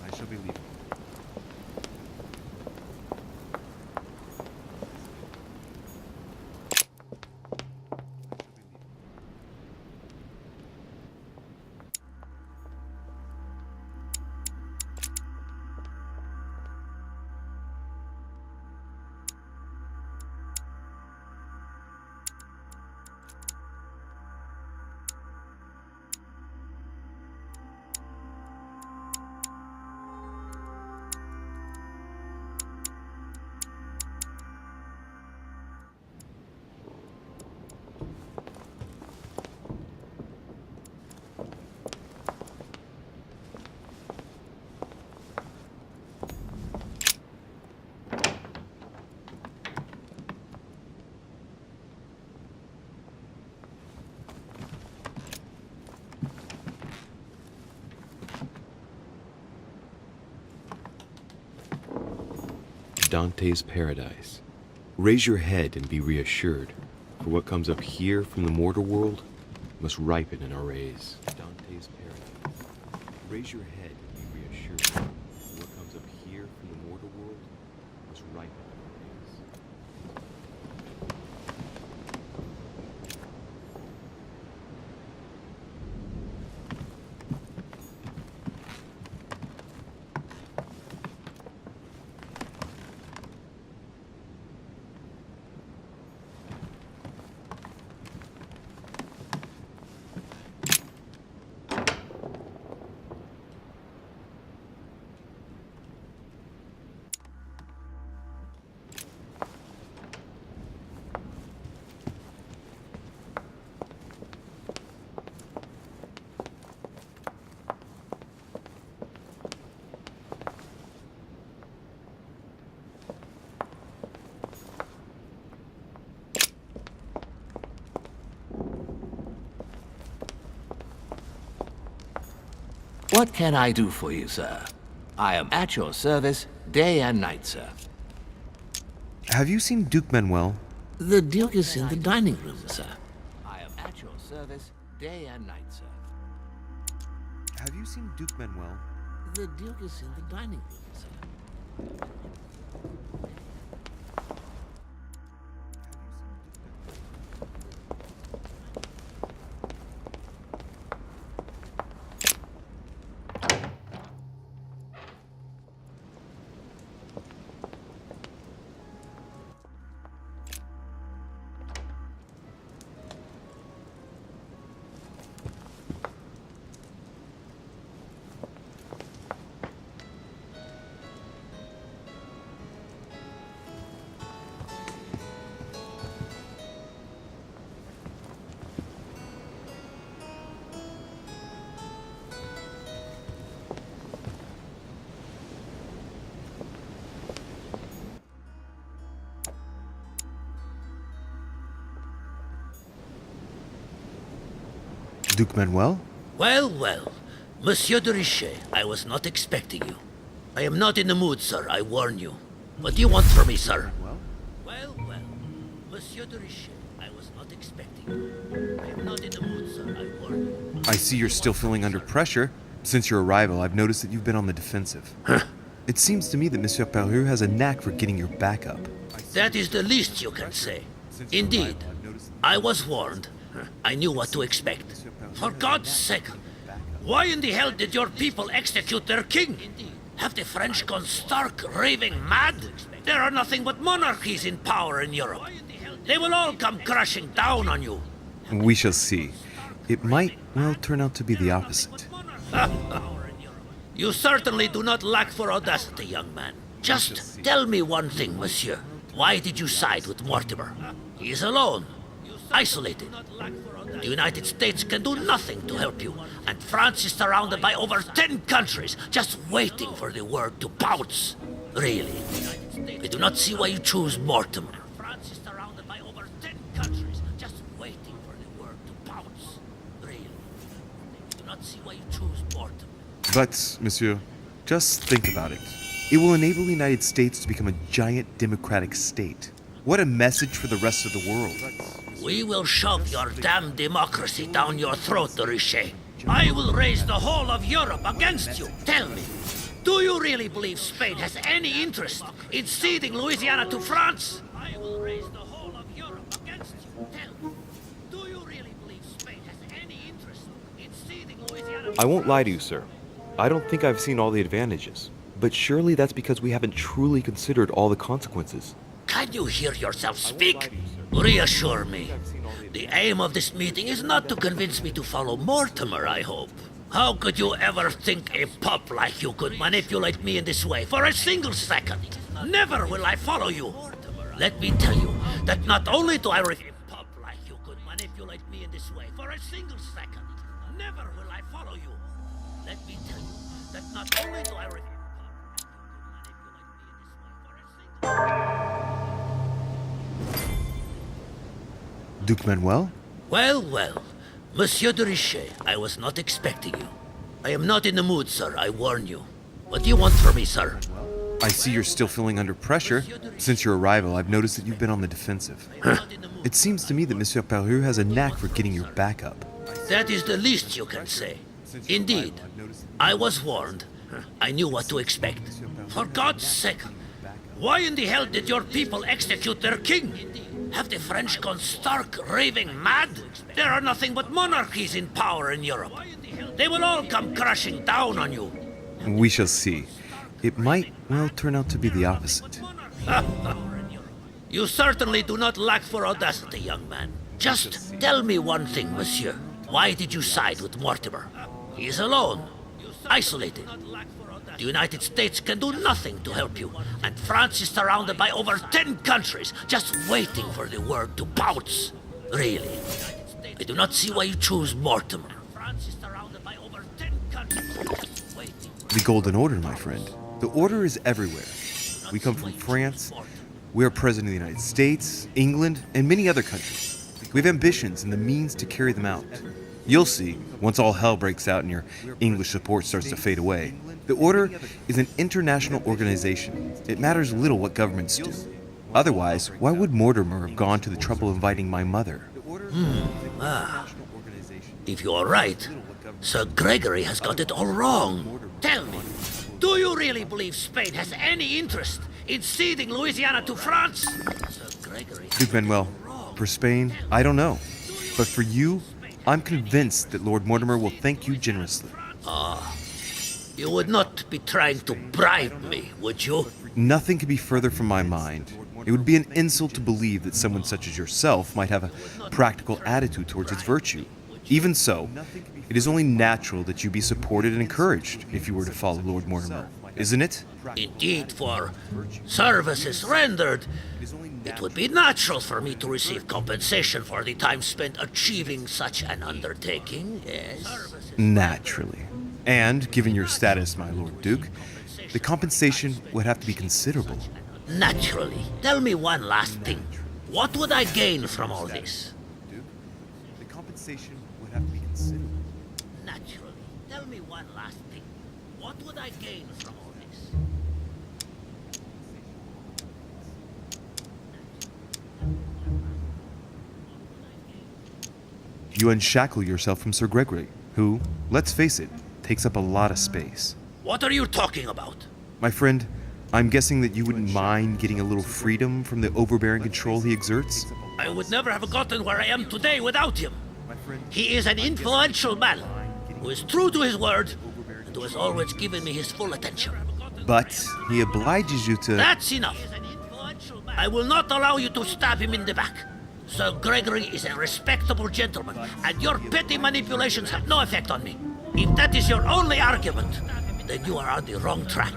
Speaker 2: I shall be leaving.
Speaker 13: Dante's paradise. Raise your head and be reassured, for what comes up here from the mortal world must ripen in our rays. Dante's paradise. Raise your head and be reassured, for what comes up here from the mortal world must ripen in our rays.
Speaker 15: What can I do for you, sir? I am at your service, day and night, sir.
Speaker 2: Have you seen Duke Manuel?
Speaker 15: The Duke is in the dining room, sir. I am at your service, day and night, sir.
Speaker 2: Have you seen Duke Manuel?
Speaker 15: The Duke is in the dining room, sir.
Speaker 2: Duke Manuel?
Speaker 5: Well, well. Monsieur de Richet, I was not expecting you. I am not in the mood, sir, I warn you. What do you want from me, sir? Well, well. Monsieur de Richet, I was not expecting you. I am not in the mood, sir, I warn you.
Speaker 2: I see you're still feeling under pressure. Since your arrival, I've noticed that you've been on the defensive. It seems to me that Monsieur Perru has a knack for getting your back up.
Speaker 5: That is the least you can say. Indeed, I was warned. I knew what to expect. For God's sake, why in the hell did your people execute their king? Have the French gone stark, raving mad? There are nothing but monarchies in power in Europe. They will all come crashing down on you.
Speaker 2: We shall see. It might, well, turn out to be the opposite.
Speaker 5: You certainly do not lack for audacity, young man. Just tell me one thing, monsieur. Why did you side with Mortimer? He is alone, isolated. The United States can do nothing to help you, and France is surrounded by over 10 countries just waiting for the word to pounce. Really, I do not see why you choose Mortimer. France is surrounded by over 10 countries just waiting for the word to pounce. Really, I do not see why you choose Mortimer.
Speaker 2: But, monsieur, just think about it. It will enable the United States to become a giant democratic state. What a message for the rest of the world.
Speaker 5: We will shove your damn democracy down your throat, de Richet. I will raise the whole of Europe against you. Tell me, do you really believe Spain has any interest in ceding Louisiana to France? I will raise the whole of Europe against you. Tell me, do you really believe Spain has any interest in ceding Louisiana to
Speaker 13: I won't lie to you, sir. I don't think I've seen all the advantages. But surely that's because we haven't truly considered all the consequences.
Speaker 5: Can you hear yourself speak? Reassure me. The aim of this meeting is not to convince me to follow Mortimer, I hope. How could you ever think a pup like you could manipulate me in this way for a single second? Never will I follow you. Let me tell you that not only do I refuse a pup like you could manipulate me in this way for a single second. Never will I follow you. Let me tell you that not only do I refuse
Speaker 2: Duke Manuel?
Speaker 5: Well, well. Monsieur de Richet, I was not expecting you. I am not in the mood, sir, I warn you. What do you want from me, sir?
Speaker 2: I see you're still feeling under pressure. Since your arrival, I've noticed that you've been on the defensive. It seems to me that Monsieur Perru has a knack for getting your back up.
Speaker 5: That is the least you can say. Indeed, I was warned. I knew what to expect. For God's sake, why in the hell did your people execute their king? Have the French gone stark, raving mad? There are nothing but monarchies in power in Europe. They will all come crashing down on you.
Speaker 2: We shall see. It might, well, turn out to be the opposite.
Speaker 5: You certainly do not lack for audacity, young man. Just tell me one thing, monsieur. Why did you side with Mortimer? He is alone, isolated. The United States can do nothing to help you, and France is surrounded by over 10 countries just waiting for the word to pounce. Really, I do not see why you choose Mortimer. France is surrounded by over 10 countries just waiting.
Speaker 2: The Golden Order, my friend. The Order is everywhere. We come from France. We are President of the United States, England, and many other countries. We have ambitions and the means to carry them out. You'll see, once all hell breaks out and your English support starts to fade away. The Order is an international organization. It matters little what governments do. Otherwise, why would Mortimer have gone to the trouble of inviting my mother?
Speaker 5: If you are right, Sir Gregory has got it all wrong. Tell me, do you really believe Spain has any interest in ceding Louisiana to France? Sir Gregory.
Speaker 2: Duke Manuel, for Spain, I don't know. But for you, I'm convinced that Lord Mortimer will thank you generously.
Speaker 5: You would not be trying to bribe me, would you?
Speaker 2: Nothing could be further from my mind. It would be an insult to believe that someone such as yourself might have a practical attitude towards its virtue. Even so, it is only natural that you be supported and encouraged if you were to follow Lord Mortimer, isn't it?
Speaker 5: Indeed, for services rendered, it would be natural for me to receive compensation for the time spent achieving such an undertaking, yes?
Speaker 2: Naturally. And, given your status, my Lord Duke, the compensation would have to be considerable.
Speaker 5: Naturally. Tell me one last thing. What would I gain from all this?
Speaker 2: Duke, the compensation would have to be considerable.
Speaker 5: one last thing. What would I gain from all this?
Speaker 2: You unshackle yourself from Sir Gregory, who, let's face it, takes up a lot of space.
Speaker 5: What are you talking about?
Speaker 2: My friend, I'm guessing that you wouldn't mind getting a little freedom from the overbearing control he exerts?
Speaker 5: I would never have gotten where I am today without him. He is an influential man who is true to his word and who has always given me his full attention.
Speaker 2: But he obliges you to...
Speaker 5: That's enough. I will not allow you to stab him in the back. Sir Gregory is a respectable gentleman, and your petty manipulations have no effect on me. If that is your only argument, then you are on the wrong track.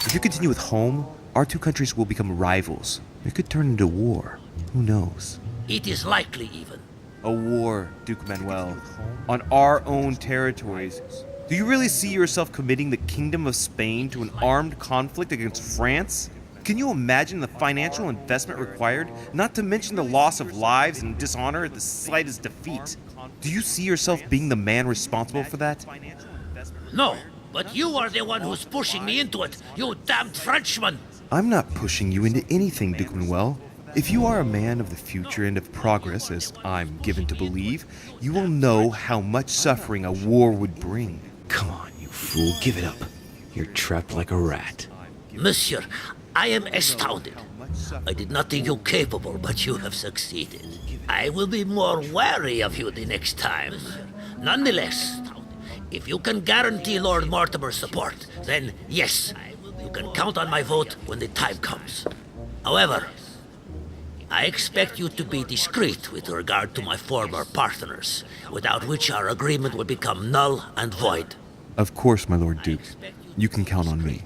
Speaker 2: If you continue with home, our two countries will become rivals. It could turn into war. Who knows?
Speaker 5: It is likely, even.
Speaker 2: A war, Duke Manuel, on our own territories. Do you really see yourself committing the Kingdom of Spain to an armed conflict against France? Can you imagine the financial investment required, not to mention the loss of lives and dishonor at the slightest defeat? Do you see yourself being the man responsible for that?
Speaker 5: No, but you are the one who's pushing me into it, you damned Frenchman!
Speaker 2: I'm not pushing you into anything, Duke Manuel. If you are a man of the future and of progress, as I'm given to believe, you will know how much suffering a war would bring.
Speaker 13: Come on, you fool, give it up. You're trapped like a rat.
Speaker 5: Monsieur, I am astounded. I did not think you capable, but you have succeeded. I will be more wary of you the next time. Nonetheless, if you can guarantee Lord Mortimer's support, then yes, you can count on my vote when the time comes. However, I expect you to be discreet with regard to my former partners, without which our agreement will become null and void.
Speaker 2: Of course, my Lord Duke. You can count on me.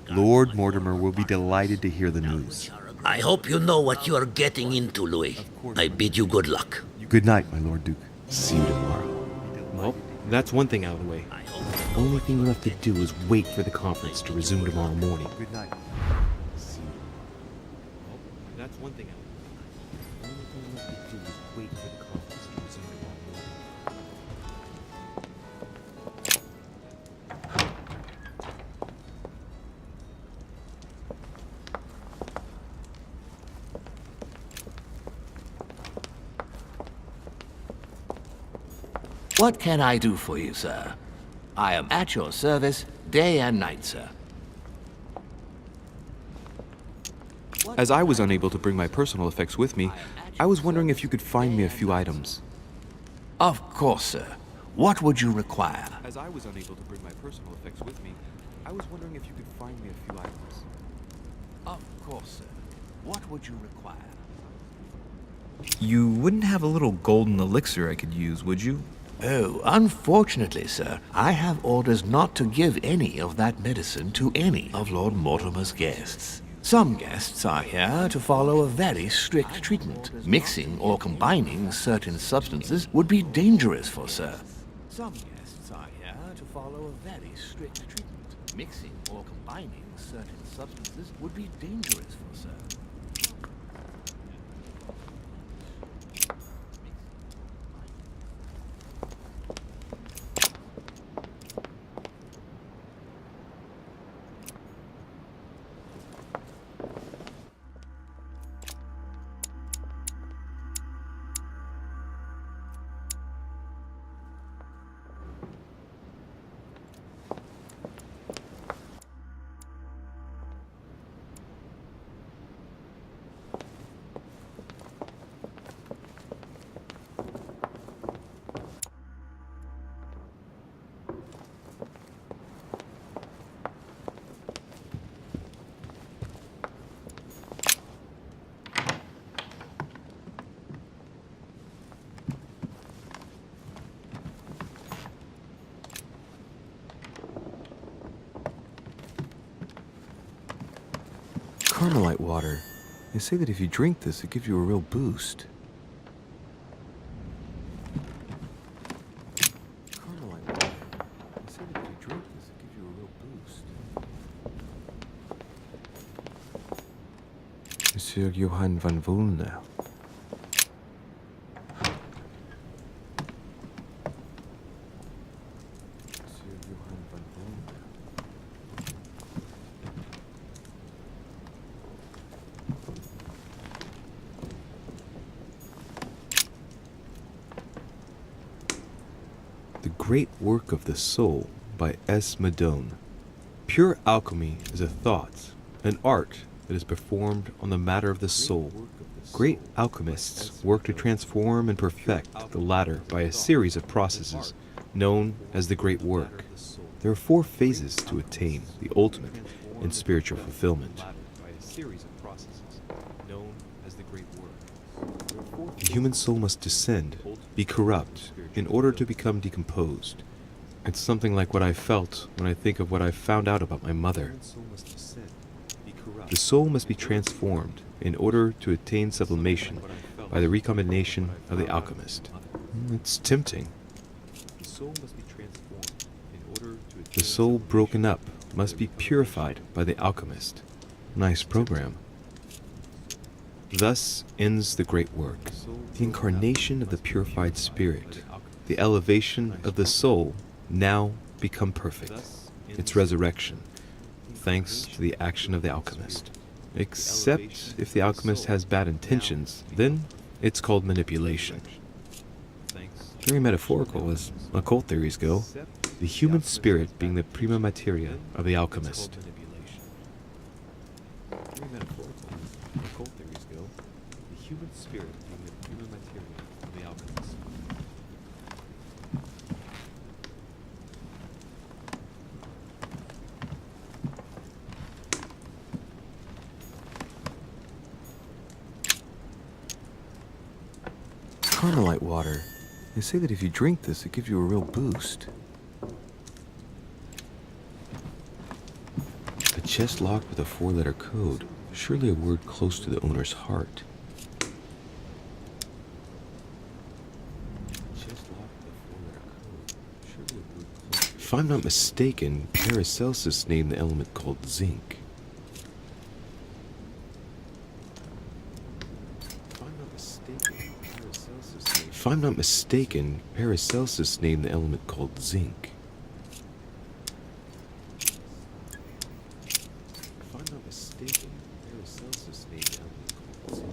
Speaker 2: Lord Mortimer will be delighted to hear the news.
Speaker 5: I hope you know what you are getting into, Louis. I bid you good luck.
Speaker 2: Good night, my Lord Duke.
Speaker 13: See you tomorrow. Well, that's one thing out of the way. The only thing left to do is wait for the conference to resume tomorrow morning.
Speaker 2: Good night.
Speaker 13: That's one thing out of the way. The only thing left to do is wait for the conference to resume tomorrow morning.
Speaker 15: What can I do for you, sir? I am at your service, day and night, sir.
Speaker 3: As I was unable to bring my personal effects with me, I was wondering if you could find me a few items.
Speaker 15: Of course, sir. What would you require?
Speaker 3: As I was unable to bring my personal effects with me, I was wondering if you could find me a few items.
Speaker 15: Of course, sir. What would you require?
Speaker 3: You wouldn't have a little golden elixir I could use, would you?
Speaker 15: Oh, unfortunately, sir, I have orders not to give any of that medicine to any of Lord Mortimer's guests. Some guests are here to follow a very strict treatment. Mixing or combining certain substances would be dangerous for sir. Some guests are here to follow a very strict treatment. Mixing or combining certain substances would be dangerous for sir.
Speaker 3: Carmelite water. They say that if you drink this, it gives you a real boost. Carmelite water. They say that if you drink this, it gives you a real boost. Monsieur Johann van Vulner.
Speaker 13: The Great Work of the Soul by S. Madone. Pure alchemy is a thought, an art that is performed on the matter of the soul. Great alchemists work to transform and perfect the latter by a series of processes known as the Great Work. There are 4 phases to attain the ultimate in spiritual fulfillment. The human soul must descend, be corrupt, in order to become decomposed. It's something like what I felt when I think of what I found out about my mother. The soul must be transformed in order to attain sublimation by the recombination of the alchemist. It's tempting. The soul broken up must be purified by the alchemist. Nice program. Thus ends the great work. The incarnation of the purified spirit, the elevation of the soul, now become perfect. Its resurrection, thanks to the action of the alchemist. Except if the alchemist has bad intentions, then it's called manipulation. Very metaphorical as occult theories go. The human spirit being the prima materia of the alchemist. Very metaphorical as occult theories go. The human spirit being the prima materia of the alchemist. Carmelite water. They say that if you drink this, it gives you a real boost. A chest locked with a 4-letter code. Surely a word close to the owner's heart. If I'm not mistaken, Paracelsus named the element called zinc. If I'm not mistaken, Paracelsus named the element called zinc. If I'm not mistaken, Paracelsus named the element called zinc.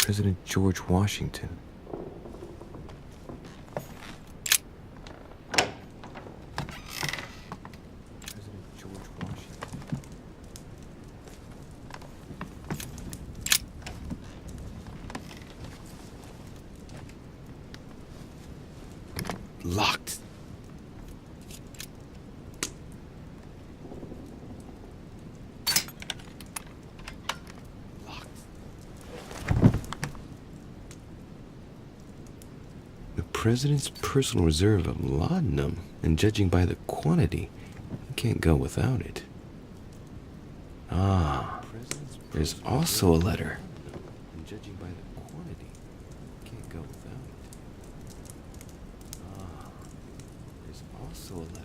Speaker 13: President George Washington. President George Washington. Locked. The president's personal reserve of laudanum, and judging by the quantity, You can't go without it. Ah, there's also a letter. And judging by the quantity, you can't go without it. Ah, there's also a letter.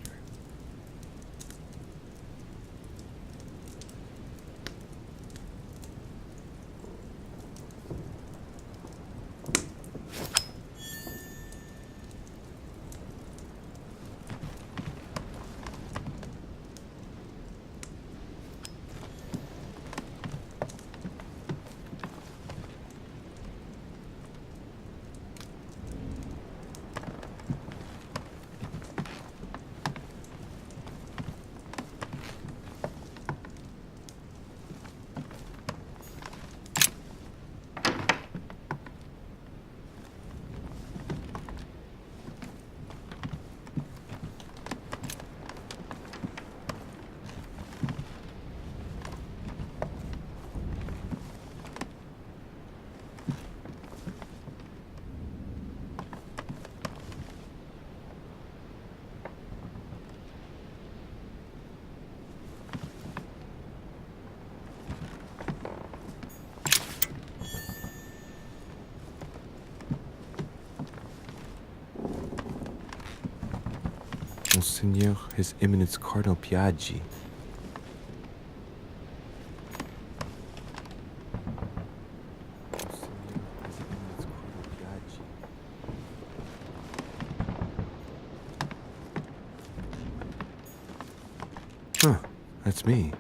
Speaker 13: Monseigneur, His Eminence Cardinal Piaggi. Huh, that's me.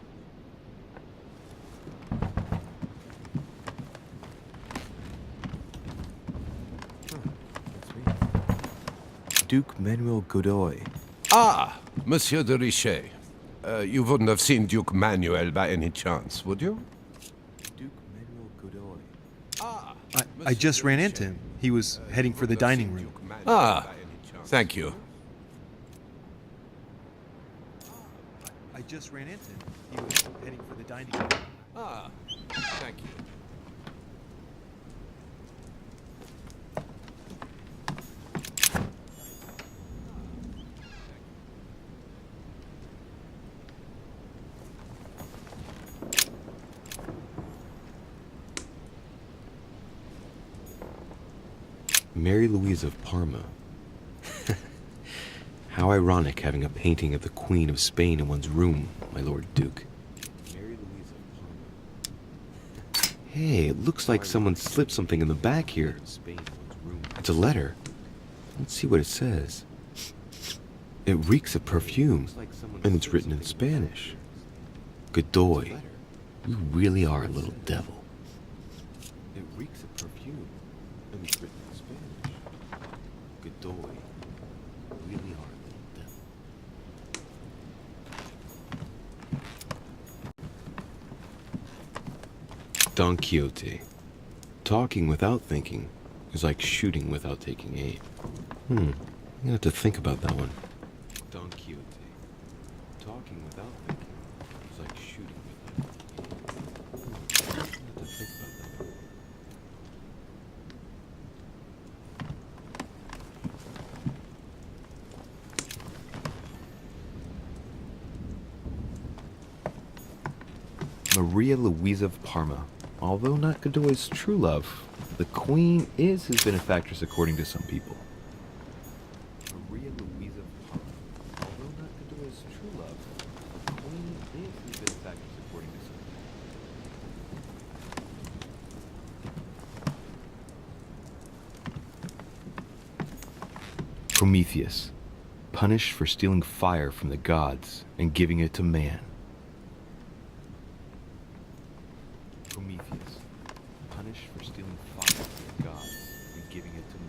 Speaker 13: Duke Manuel Godoy.
Speaker 7: Ah, Monsieur de Richet. You wouldn't have seen Duke Manuel by any chance, would you?
Speaker 13: Duke Manuel Godoy.
Speaker 7: Ah,
Speaker 2: I just ran into him. He was heading for the dining room.
Speaker 7: Ah, thank you.
Speaker 2: I just ran into him. He was heading for the dining room.
Speaker 7: Ah, thank you.
Speaker 13: Mary Louise of Parma. How ironic having a painting of the Queen of Spain in one's room, my Lord Duke. Mary Louise of Parma. Hey, it looks like someone slipped something in the back here. It's a letter. Let's see what it says. It reeks of perfume, and it's written in Spanish. Godoy, you really are a little devil. It reeks of perfume, and it's written in Spanish. Godoy, you really are a little devil. Don Quixote. Talking without thinking is like shooting without taking aim. I'm gonna have to think about that one. Don Quixote. Talking without thinking is like shooting without taking aim. I'm gonna have to think about that one. Maria Louisa of Parma. Although not Godoy's true love, the Queen is his benefactress according to some people. Maria Louisa of Parma. Although not Godoy's true love, the Queen is his benefactress according to some people. Prometheus. Punished for stealing fire from the gods and giving it to man. Prometheus, punished for stealing fire from the gods and giving it to man.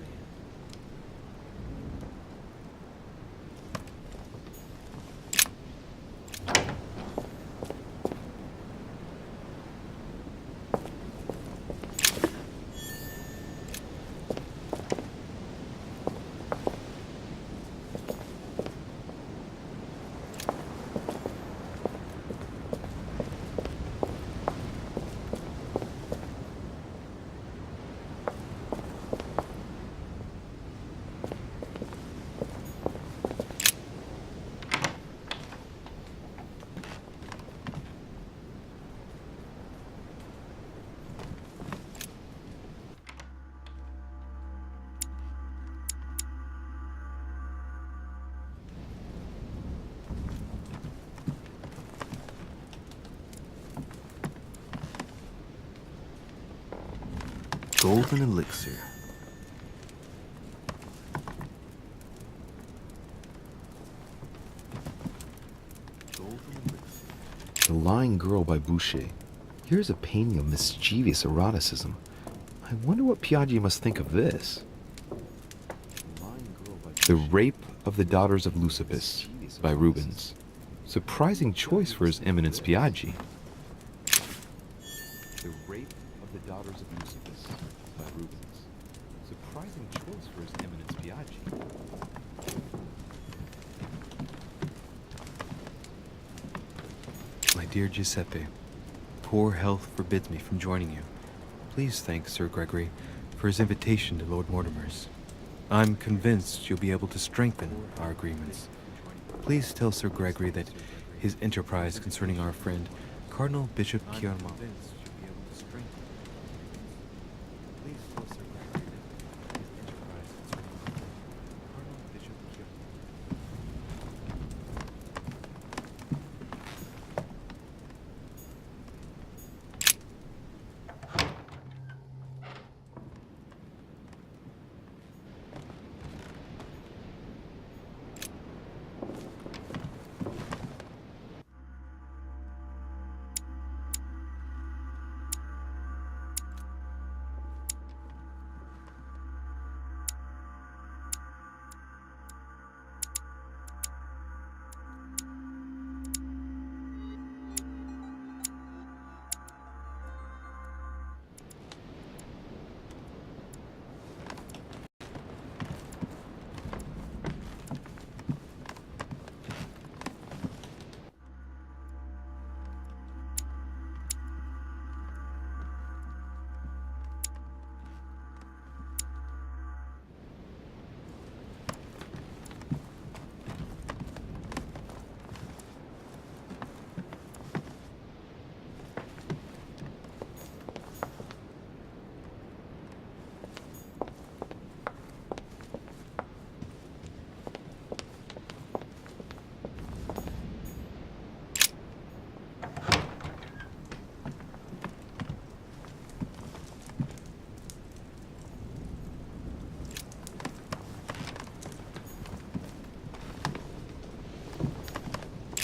Speaker 13: golden elixir. The Lying Girl by Boucher. Here's a painting of mischievous eroticism. I wonder what Piaggi must think of this. The Rape of the Daughters of Lucipis by Rubens. Surprising choice for His Eminence Piaggi. The Rape of the Daughters of Lucipis by Rubens. Surprising choice for His Eminence Piaggi. My dear Giuseppe, poor health forbids me from joining you. Please thank Sir Gregory for his invitation to Lord Mortimer's. I'm convinced you'll be able to strengthen our agreements. Please tell Sir Gregory that his enterprise concerning our friend, Cardinal Bishop Chiarmont.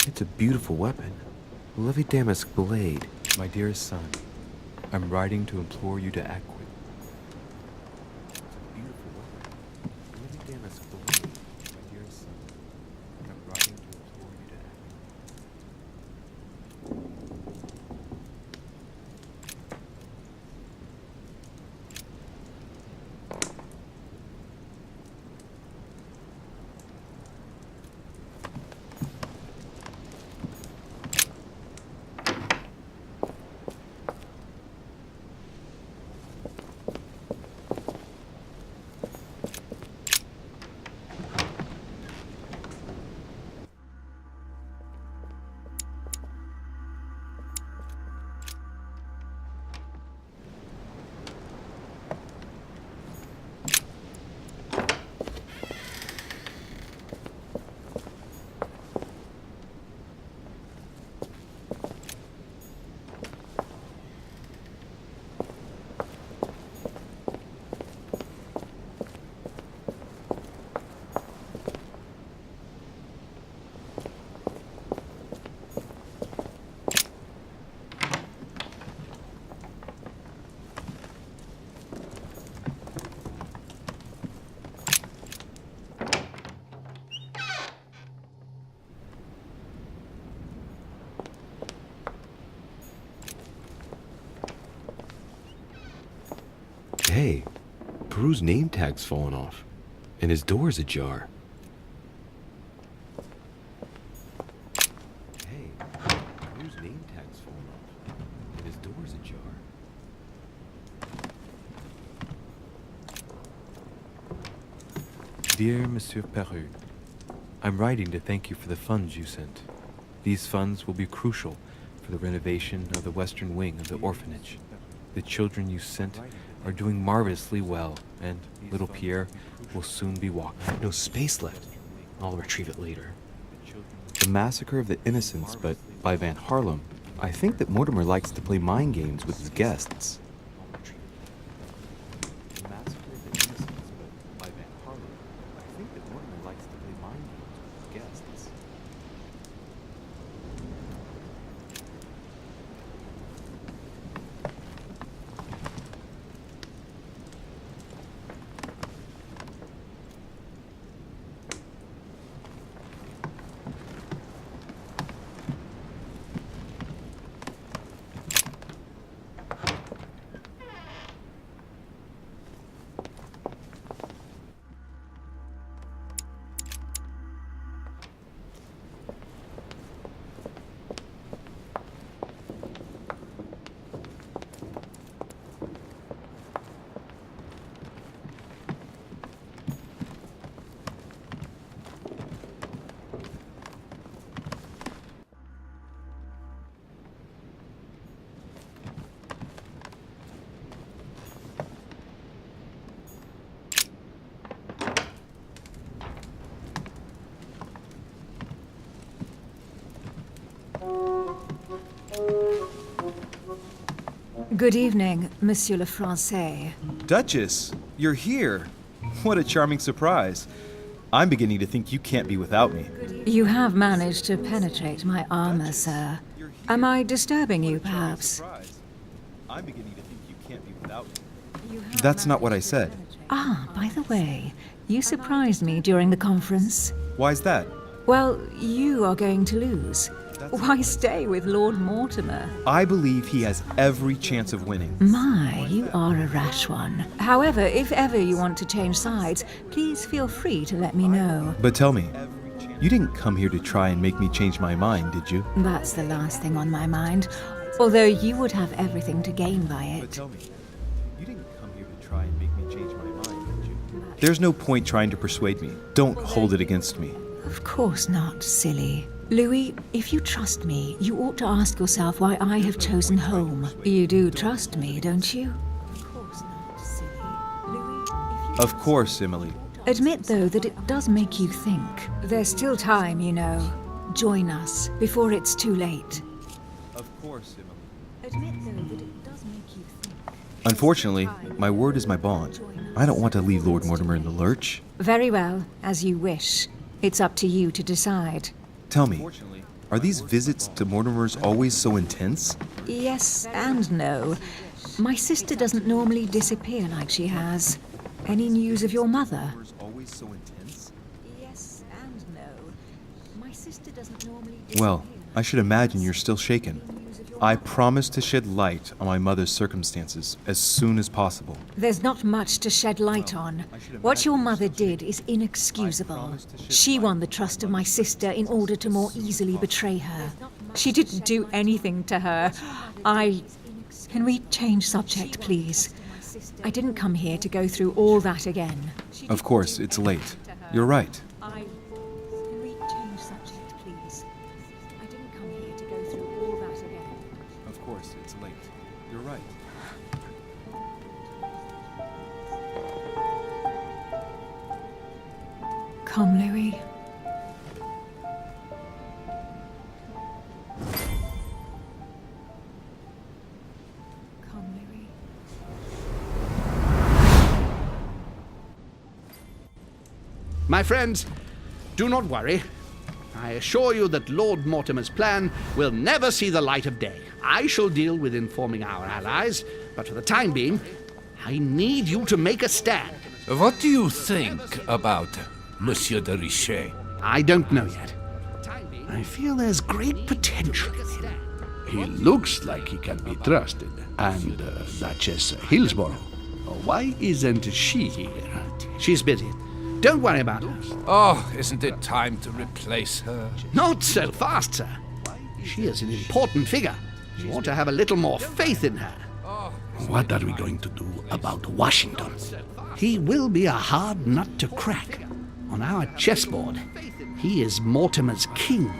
Speaker 13: It's a beautiful weapon. A lovely damask blade. My dearest son, I'm writing to implore you to act quickly. It's a beautiful weapon. A lovely damask blade. My dearest son, I'm writing to implore you to act Hey, Peru's name tag's fallen off, and his door's ajar. Hey, Peru's name tag's fallen off, and his door's ajar. Dear Monsieur Peru, I'm writing to thank you for the funds you sent. These funds will be crucial for the renovation of the western wing of the orphanage. The children you sent are doing marvelously well, and little Pierre will soon be walking. No space left. I'll retrieve it later. The Massacre of the Innocents, but by Van Harlem. I think that Mortimer likes to play mind games with his guests.
Speaker 6: Good evening, Monsieur le Français.
Speaker 16: Duchess, you're here. What a charming surprise. I'm beginning to think you can't be without me.
Speaker 6: You have managed to penetrate my armor, sir. Am I disturbing you, perhaps?
Speaker 16: I'm beginning to think you can't be without me. That's not what I said.
Speaker 6: Ah, by the way, you surprised me during the conference.
Speaker 16: Why's that?
Speaker 6: Well, you are going to lose. Why stay with Lord Mortimer?
Speaker 16: I believe he has every chance of winning.
Speaker 6: My, you are a rash one. However, if ever you want to change sides, please feel free to let me know.
Speaker 16: But tell me, you didn't come here to try and make me change my mind, did you?
Speaker 6: That's the last thing on my mind. Although you would have everything to gain by it.
Speaker 16: But tell me, you didn't come here to try and make me change my mind, did you? There's no point trying to persuade me. Don't hold it against me.
Speaker 6: Of course not, silly. Louis, if you trust me, you ought to ask yourself why I have chosen home. You do trust me, don't you? Of course not, silly. Louis,
Speaker 16: Of course, Emily.
Speaker 6: Admit, though, that it does make you think. There's still time, you know. Join us before it's too late.
Speaker 16: Of course, Emily.
Speaker 6: Admit, though, that it does make you think.
Speaker 16: Unfortunately, my word is my bond. I don't want to leave Lord Mortimer in the lurch.
Speaker 6: Very well, as you wish. It's up to you to decide.
Speaker 16: Tell me, are these visits to Mortimer's always so intense?
Speaker 6: Yes and no. My sister doesn't normally disappear like she has. Any news of your mother?
Speaker 16: Always so intense?
Speaker 6: Yes and no. My sister doesn't normally
Speaker 16: Well, I should imagine you're still shaken. I promise to shed light on my mother's circumstances as soon as possible.
Speaker 6: There's not much to shed light on. What your mother did is inexcusable. She won the trust of my sister in order to more easily betray her. She didn't do anything to her. Can we change subject, please? I didn't come here to go through all that again.
Speaker 16: Of course, it's late. You're right.
Speaker 6: Can we change subject, please? I didn't come here to go through all that again.
Speaker 16: Of course, it's late. You're right.
Speaker 6: Come, Louis. Come, Louis.
Speaker 12: My friends, do not worry. I assure you that Lord Mortimer's plan will never see the light of day. I shall deal with informing our allies, but for the time being, I need you to make a stand.
Speaker 7: What do you think about Monsieur de Richet?
Speaker 12: I don't know yet. I feel there's great potential in him.
Speaker 10: He looks like he can be trusted. And Duchess Hillsborough, why isn't she here?
Speaker 12: She's busy. Don't worry about her.
Speaker 7: Oh, isn't it time to replace her?
Speaker 12: Not so fast, sir. She is an important figure. You ought to have a little more faith in her.
Speaker 10: What are we going to do about Washington?
Speaker 12: He will be a hard nut to crack. On our chessboard, he is Mortimer's king.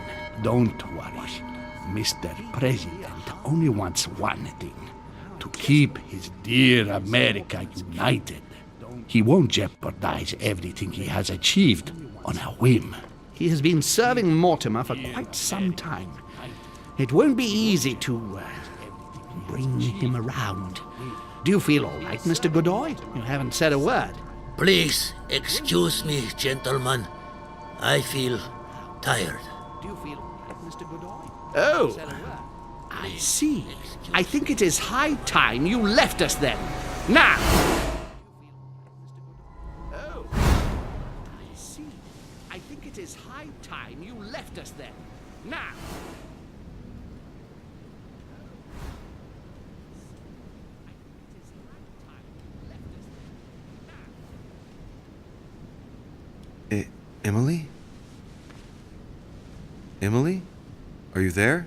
Speaker 10: Don't worry. Mr. President only wants one thing: to keep his dear America united. He won't jeopardize everything he has achieved on a whim.
Speaker 12: He has been serving Mortimer for quite some time. It won't be easy to bring him around. Do you feel all right, Mr. Godoy? You haven't said a word.
Speaker 5: Please excuse me, gentlemen. I feel tired.
Speaker 12: Do you feel all right, Mr. Godoy? Oh, I see. I think it is high time you left us then. Now! Oh, I see. I think it is high time you left us then. Now!
Speaker 2: Emily? Emily? Are you there?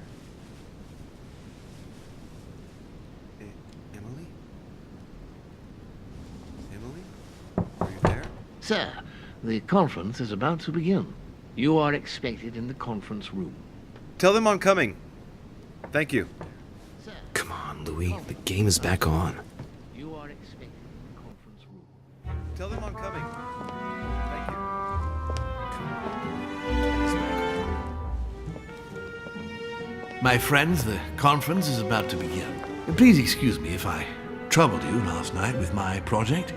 Speaker 2: Emily? Emily? Are you there?
Speaker 15: Sir, the conference is about to begin. You are expected in the conference room.
Speaker 16: Tell them I'm coming. Thank you.
Speaker 3: Come on, Louis. The game is back on.
Speaker 15: You are expected in the conference room.
Speaker 16: Tell them I'm coming. Thank you.
Speaker 4: My friends, the conference is about to begin. Please excuse me if I troubled you last night with my project.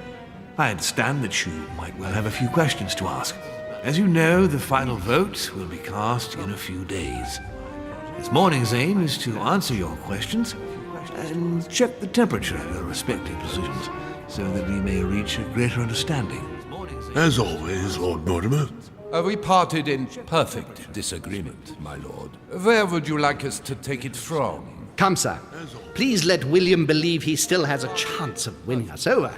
Speaker 4: I understand that you might well have a few questions to ask. As you know, the final vote will be cast in a few days. This morning's aim is to answer your questions and check the temperature of your respective positions so that we may reach a greater understanding.
Speaker 1: As always, Lord Mortimer.
Speaker 7: We parted in perfect disagreement, my lord. Where would you like us to take it from?
Speaker 12: Come, sir. Please let William believe he still has a chance of winning us over.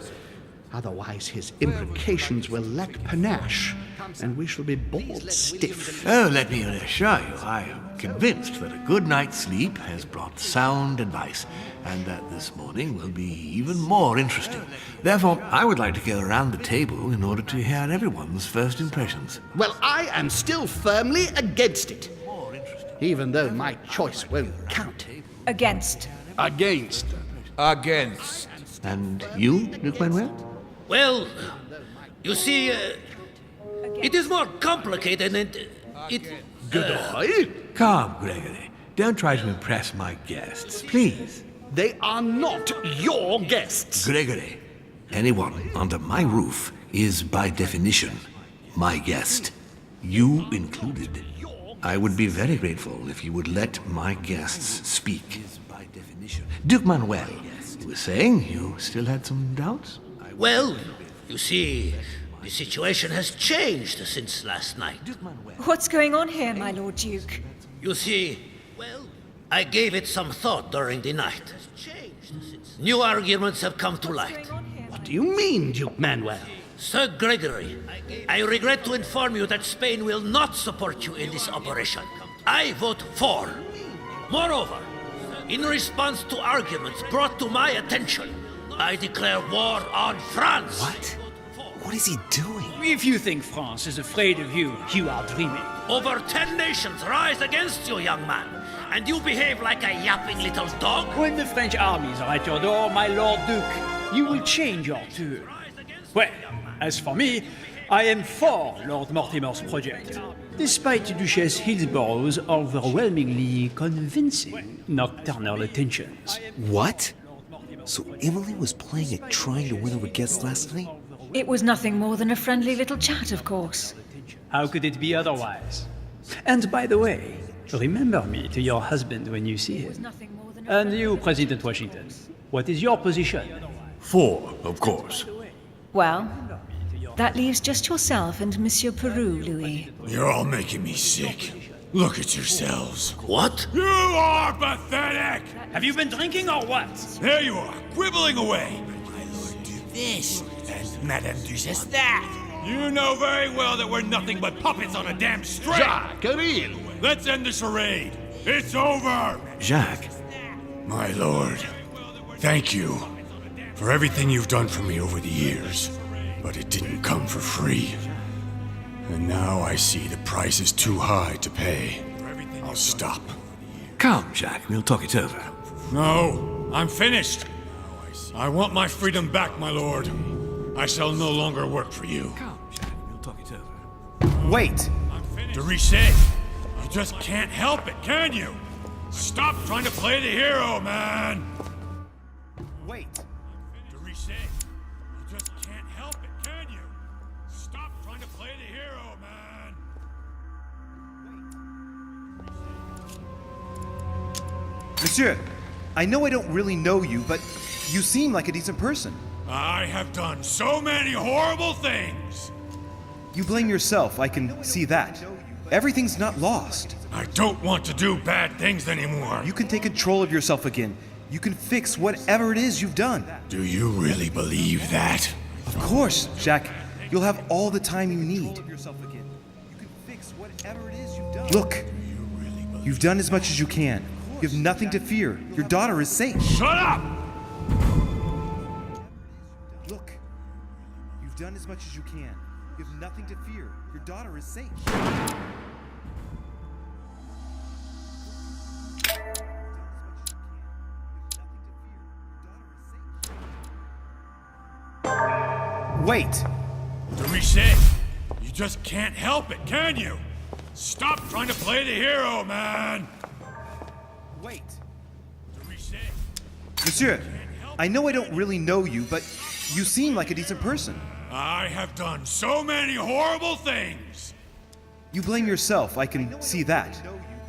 Speaker 12: Otherwise, his imprecations will lack panache, and we shall be bored stiff.
Speaker 4: Oh, let me reassure you, I am convinced that a good night's sleep has brought sound advice, and that this morning will be even more interesting. Therefore, I would like to go around the table in order to hear everyone's first impressions.
Speaker 12: Well, I am still firmly against it, even though my choice won't count.
Speaker 6: Against.
Speaker 10: Against.
Speaker 7: Against.
Speaker 4: And you, Duke Manuel?
Speaker 5: Well, you see, it is more complicated and it...
Speaker 4: Calm, Gregory. Don't try to impress my guests, please.
Speaker 12: They are not your guests.
Speaker 4: Gregory, anyone under my roof is by definition my guest. You included. I would be very grateful if you would let my guests speak. Duke Manuel, you were saying you still had some doubts?
Speaker 5: Well, you see, the situation has changed since last night.
Speaker 6: What's going on here, my Lord Duke?
Speaker 5: You see, well, I gave it some thought during the night. New arguments have come to light.
Speaker 12: What do you mean, Duke Manuel?
Speaker 5: Sir Gregory, I regret to inform you that Spain will not support you in this operation. I vote for. Moreover, in response to arguments brought to my attention, I declare war on France.
Speaker 16: What? What is he doing?
Speaker 14: If you think France is afraid of you, you are dreaming.
Speaker 5: Over 10 nations rise against you, young man, and you behave like a yapping little dog.
Speaker 14: When the French armies are at your door, my Lord Duke, you will change your tune. Well, as for me, I am for Lord Mortimer's project, despite Duchess Hillsborough's overwhelmingly convincing nocturnal attentions.
Speaker 16: What? So Emily was playing at trying to win over guests last night?
Speaker 6: It was nothing more than a friendly little chat, of course.
Speaker 14: How could it be otherwise? And by the way, remember me to your husband when you see him. And you, President Washington, what is your position?
Speaker 1: For, of course.
Speaker 6: Well, that leaves just yourself and Monsieur Peru, Louis.
Speaker 8: You're all making me sick. Look at yourselves.
Speaker 5: What?
Speaker 8: You are pathetic!
Speaker 14: Have you been drinking or what?
Speaker 8: There you are, quibbling away. My lord do this, and Madame Duchess that. You know very well that we're nothing but puppets on a damn string.
Speaker 10: Jacques, real.
Speaker 8: Let's end the charade. It's over.
Speaker 4: Jacques.
Speaker 8: My lord, thank you for everything you've done for me over the years. But it didn't come for free. And now I see the price is too high to pay. I'll stop.
Speaker 4: Come, Jacques, we'll talk it over.
Speaker 8: No, I'm finished. I want my freedom back, my lord. I shall no longer work for you.
Speaker 4: Come, Jacques, we'll talk it over.
Speaker 16: Wait!
Speaker 8: De Richet, you just can't help it, can you? Stop trying to play the hero, man!
Speaker 16: Wait!
Speaker 8: De Richet, you just can't help it, can you? Stop trying to play the hero, man!
Speaker 16: Monsieur, I know I don't really know you, but you seem like a decent person.
Speaker 8: I have done so many horrible things!
Speaker 16: You blame yourself, I can see that. Everything's not lost.
Speaker 8: I don't want to do bad things anymore.
Speaker 16: You can take control of yourself again. You can fix whatever it is you've done.
Speaker 8: Do you really believe that?
Speaker 16: Of course, Jacques. You'll have all the time you need. Look, you've done as much as you can. You have nothing to fear. Your daughter is safe.
Speaker 8: Shut up!
Speaker 16: Look, you've done as much as you can. You have nothing to fear. Your daughter is safe. Wait!
Speaker 8: De Richet, you just can't help it, can you? Stop trying to play the hero, man!
Speaker 16: Wait!
Speaker 8: De Richet,
Speaker 2: Monsieur, I know I don't really know you, but you seem like a decent person.
Speaker 8: I have done so many horrible things.
Speaker 2: You blame yourself, I can see that.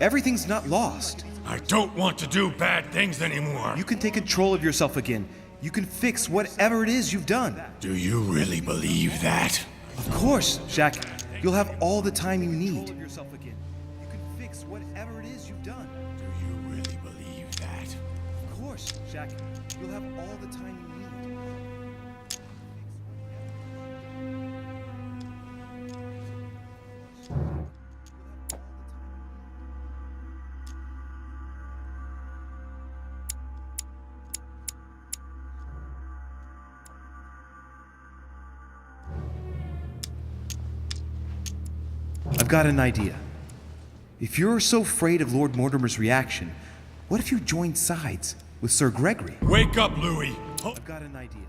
Speaker 2: Everything's not lost.
Speaker 8: I don't want to do bad things anymore.
Speaker 2: You can take control of yourself again. You can fix whatever it is you've done.
Speaker 8: Do you really believe that?
Speaker 2: Of course, Jacques. You'll have all the time you need. You can fix whatever it is you've done.
Speaker 8: Do you really believe that?
Speaker 2: Of course, Jacques. You'll have all the time you need. I've got an idea. If you're so afraid of Lord Mortimer's reaction, what if you joined sides with Sir Gregory?
Speaker 8: Wake up, Louis!
Speaker 2: I've got an idea.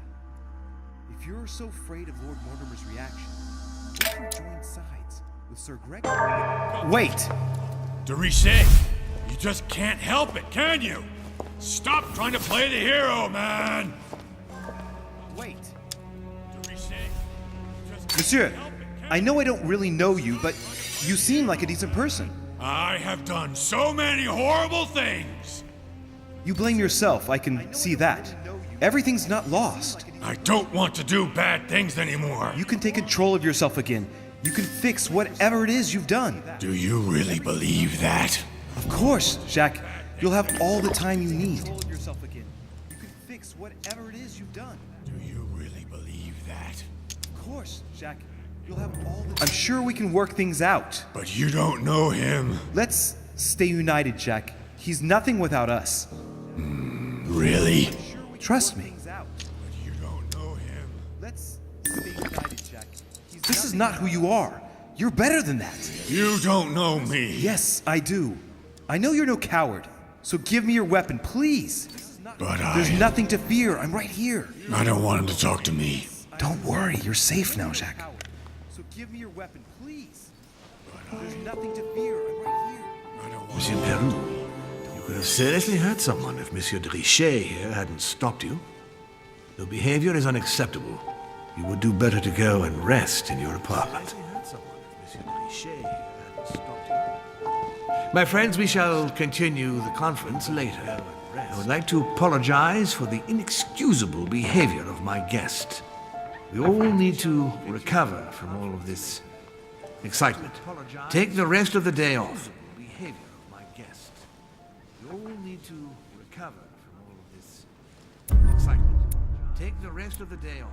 Speaker 2: If you're so afraid of Lord Mortimer's reaction, what if you joined sides with Sir Gregory? Wait!
Speaker 8: De Richet, you just can't help it, can you? Stop trying to play the hero, man!
Speaker 2: Wait!
Speaker 8: De Richet, you just
Speaker 2: Monsieur, I know I don't really know you, but you seem like a decent person.
Speaker 8: I have done so many horrible things.
Speaker 2: You blame yourself, I can see that. Everything's not lost.
Speaker 8: I don't want to do bad things anymore.
Speaker 2: You can take control of yourself again. You can fix whatever it is you've done.
Speaker 8: Do you really believe that?
Speaker 2: Of course, Jacques. You'll have all the time you need. You can fix whatever it is you've done.
Speaker 8: Do you really believe that?
Speaker 2: Of course, Jacques. You'll have all the... I'm sure we can work things out.
Speaker 8: But you don't know him.
Speaker 2: Let's stay united, Jacques. He's nothing without us.
Speaker 8: Really?
Speaker 2: Trust me.
Speaker 8: But you don't know him.
Speaker 2: Let's stay united, Jacques. This is not who you are. You're better than that.
Speaker 8: You don't know me.
Speaker 2: Yes, I do. I know you're no coward. So give me your weapon, please.
Speaker 8: But
Speaker 2: There's nothing to fear. I'm right here.
Speaker 8: I don't want him to talk to me.
Speaker 2: Don't worry. You're safe now, Jacques. So give me your weapon, please. There's nothing to fear. I'm right here.
Speaker 4: Monsieur Perú, you could have seriously hurt someone if Monsieur de Richet here hadn't stopped you. Your behavior is unacceptable. You would do better to go and rest in your apartment. My friends, we shall continue the conference later. I would like to apologize for the inexcusable behavior of my guest. We all need to recover from all of this excitement. Take the rest of the day off. Behavior of my guest. We all need to recover from all of this excitement. Take the rest of the day off.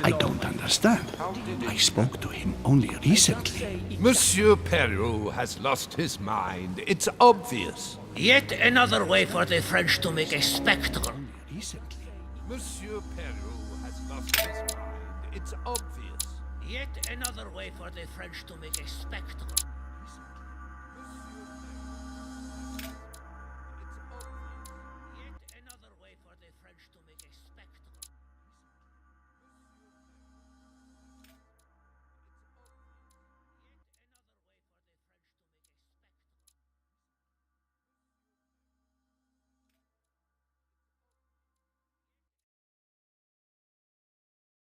Speaker 10: I don't understand. I spoke to him only recently.
Speaker 7: Monsieur Peru has lost his mind. It's obvious.
Speaker 5: Yet another way for the French to make a spectacle.
Speaker 7: Monsieur Peru has lost his mind. It's obvious.
Speaker 5: Yet another way for the French to make a spectacle.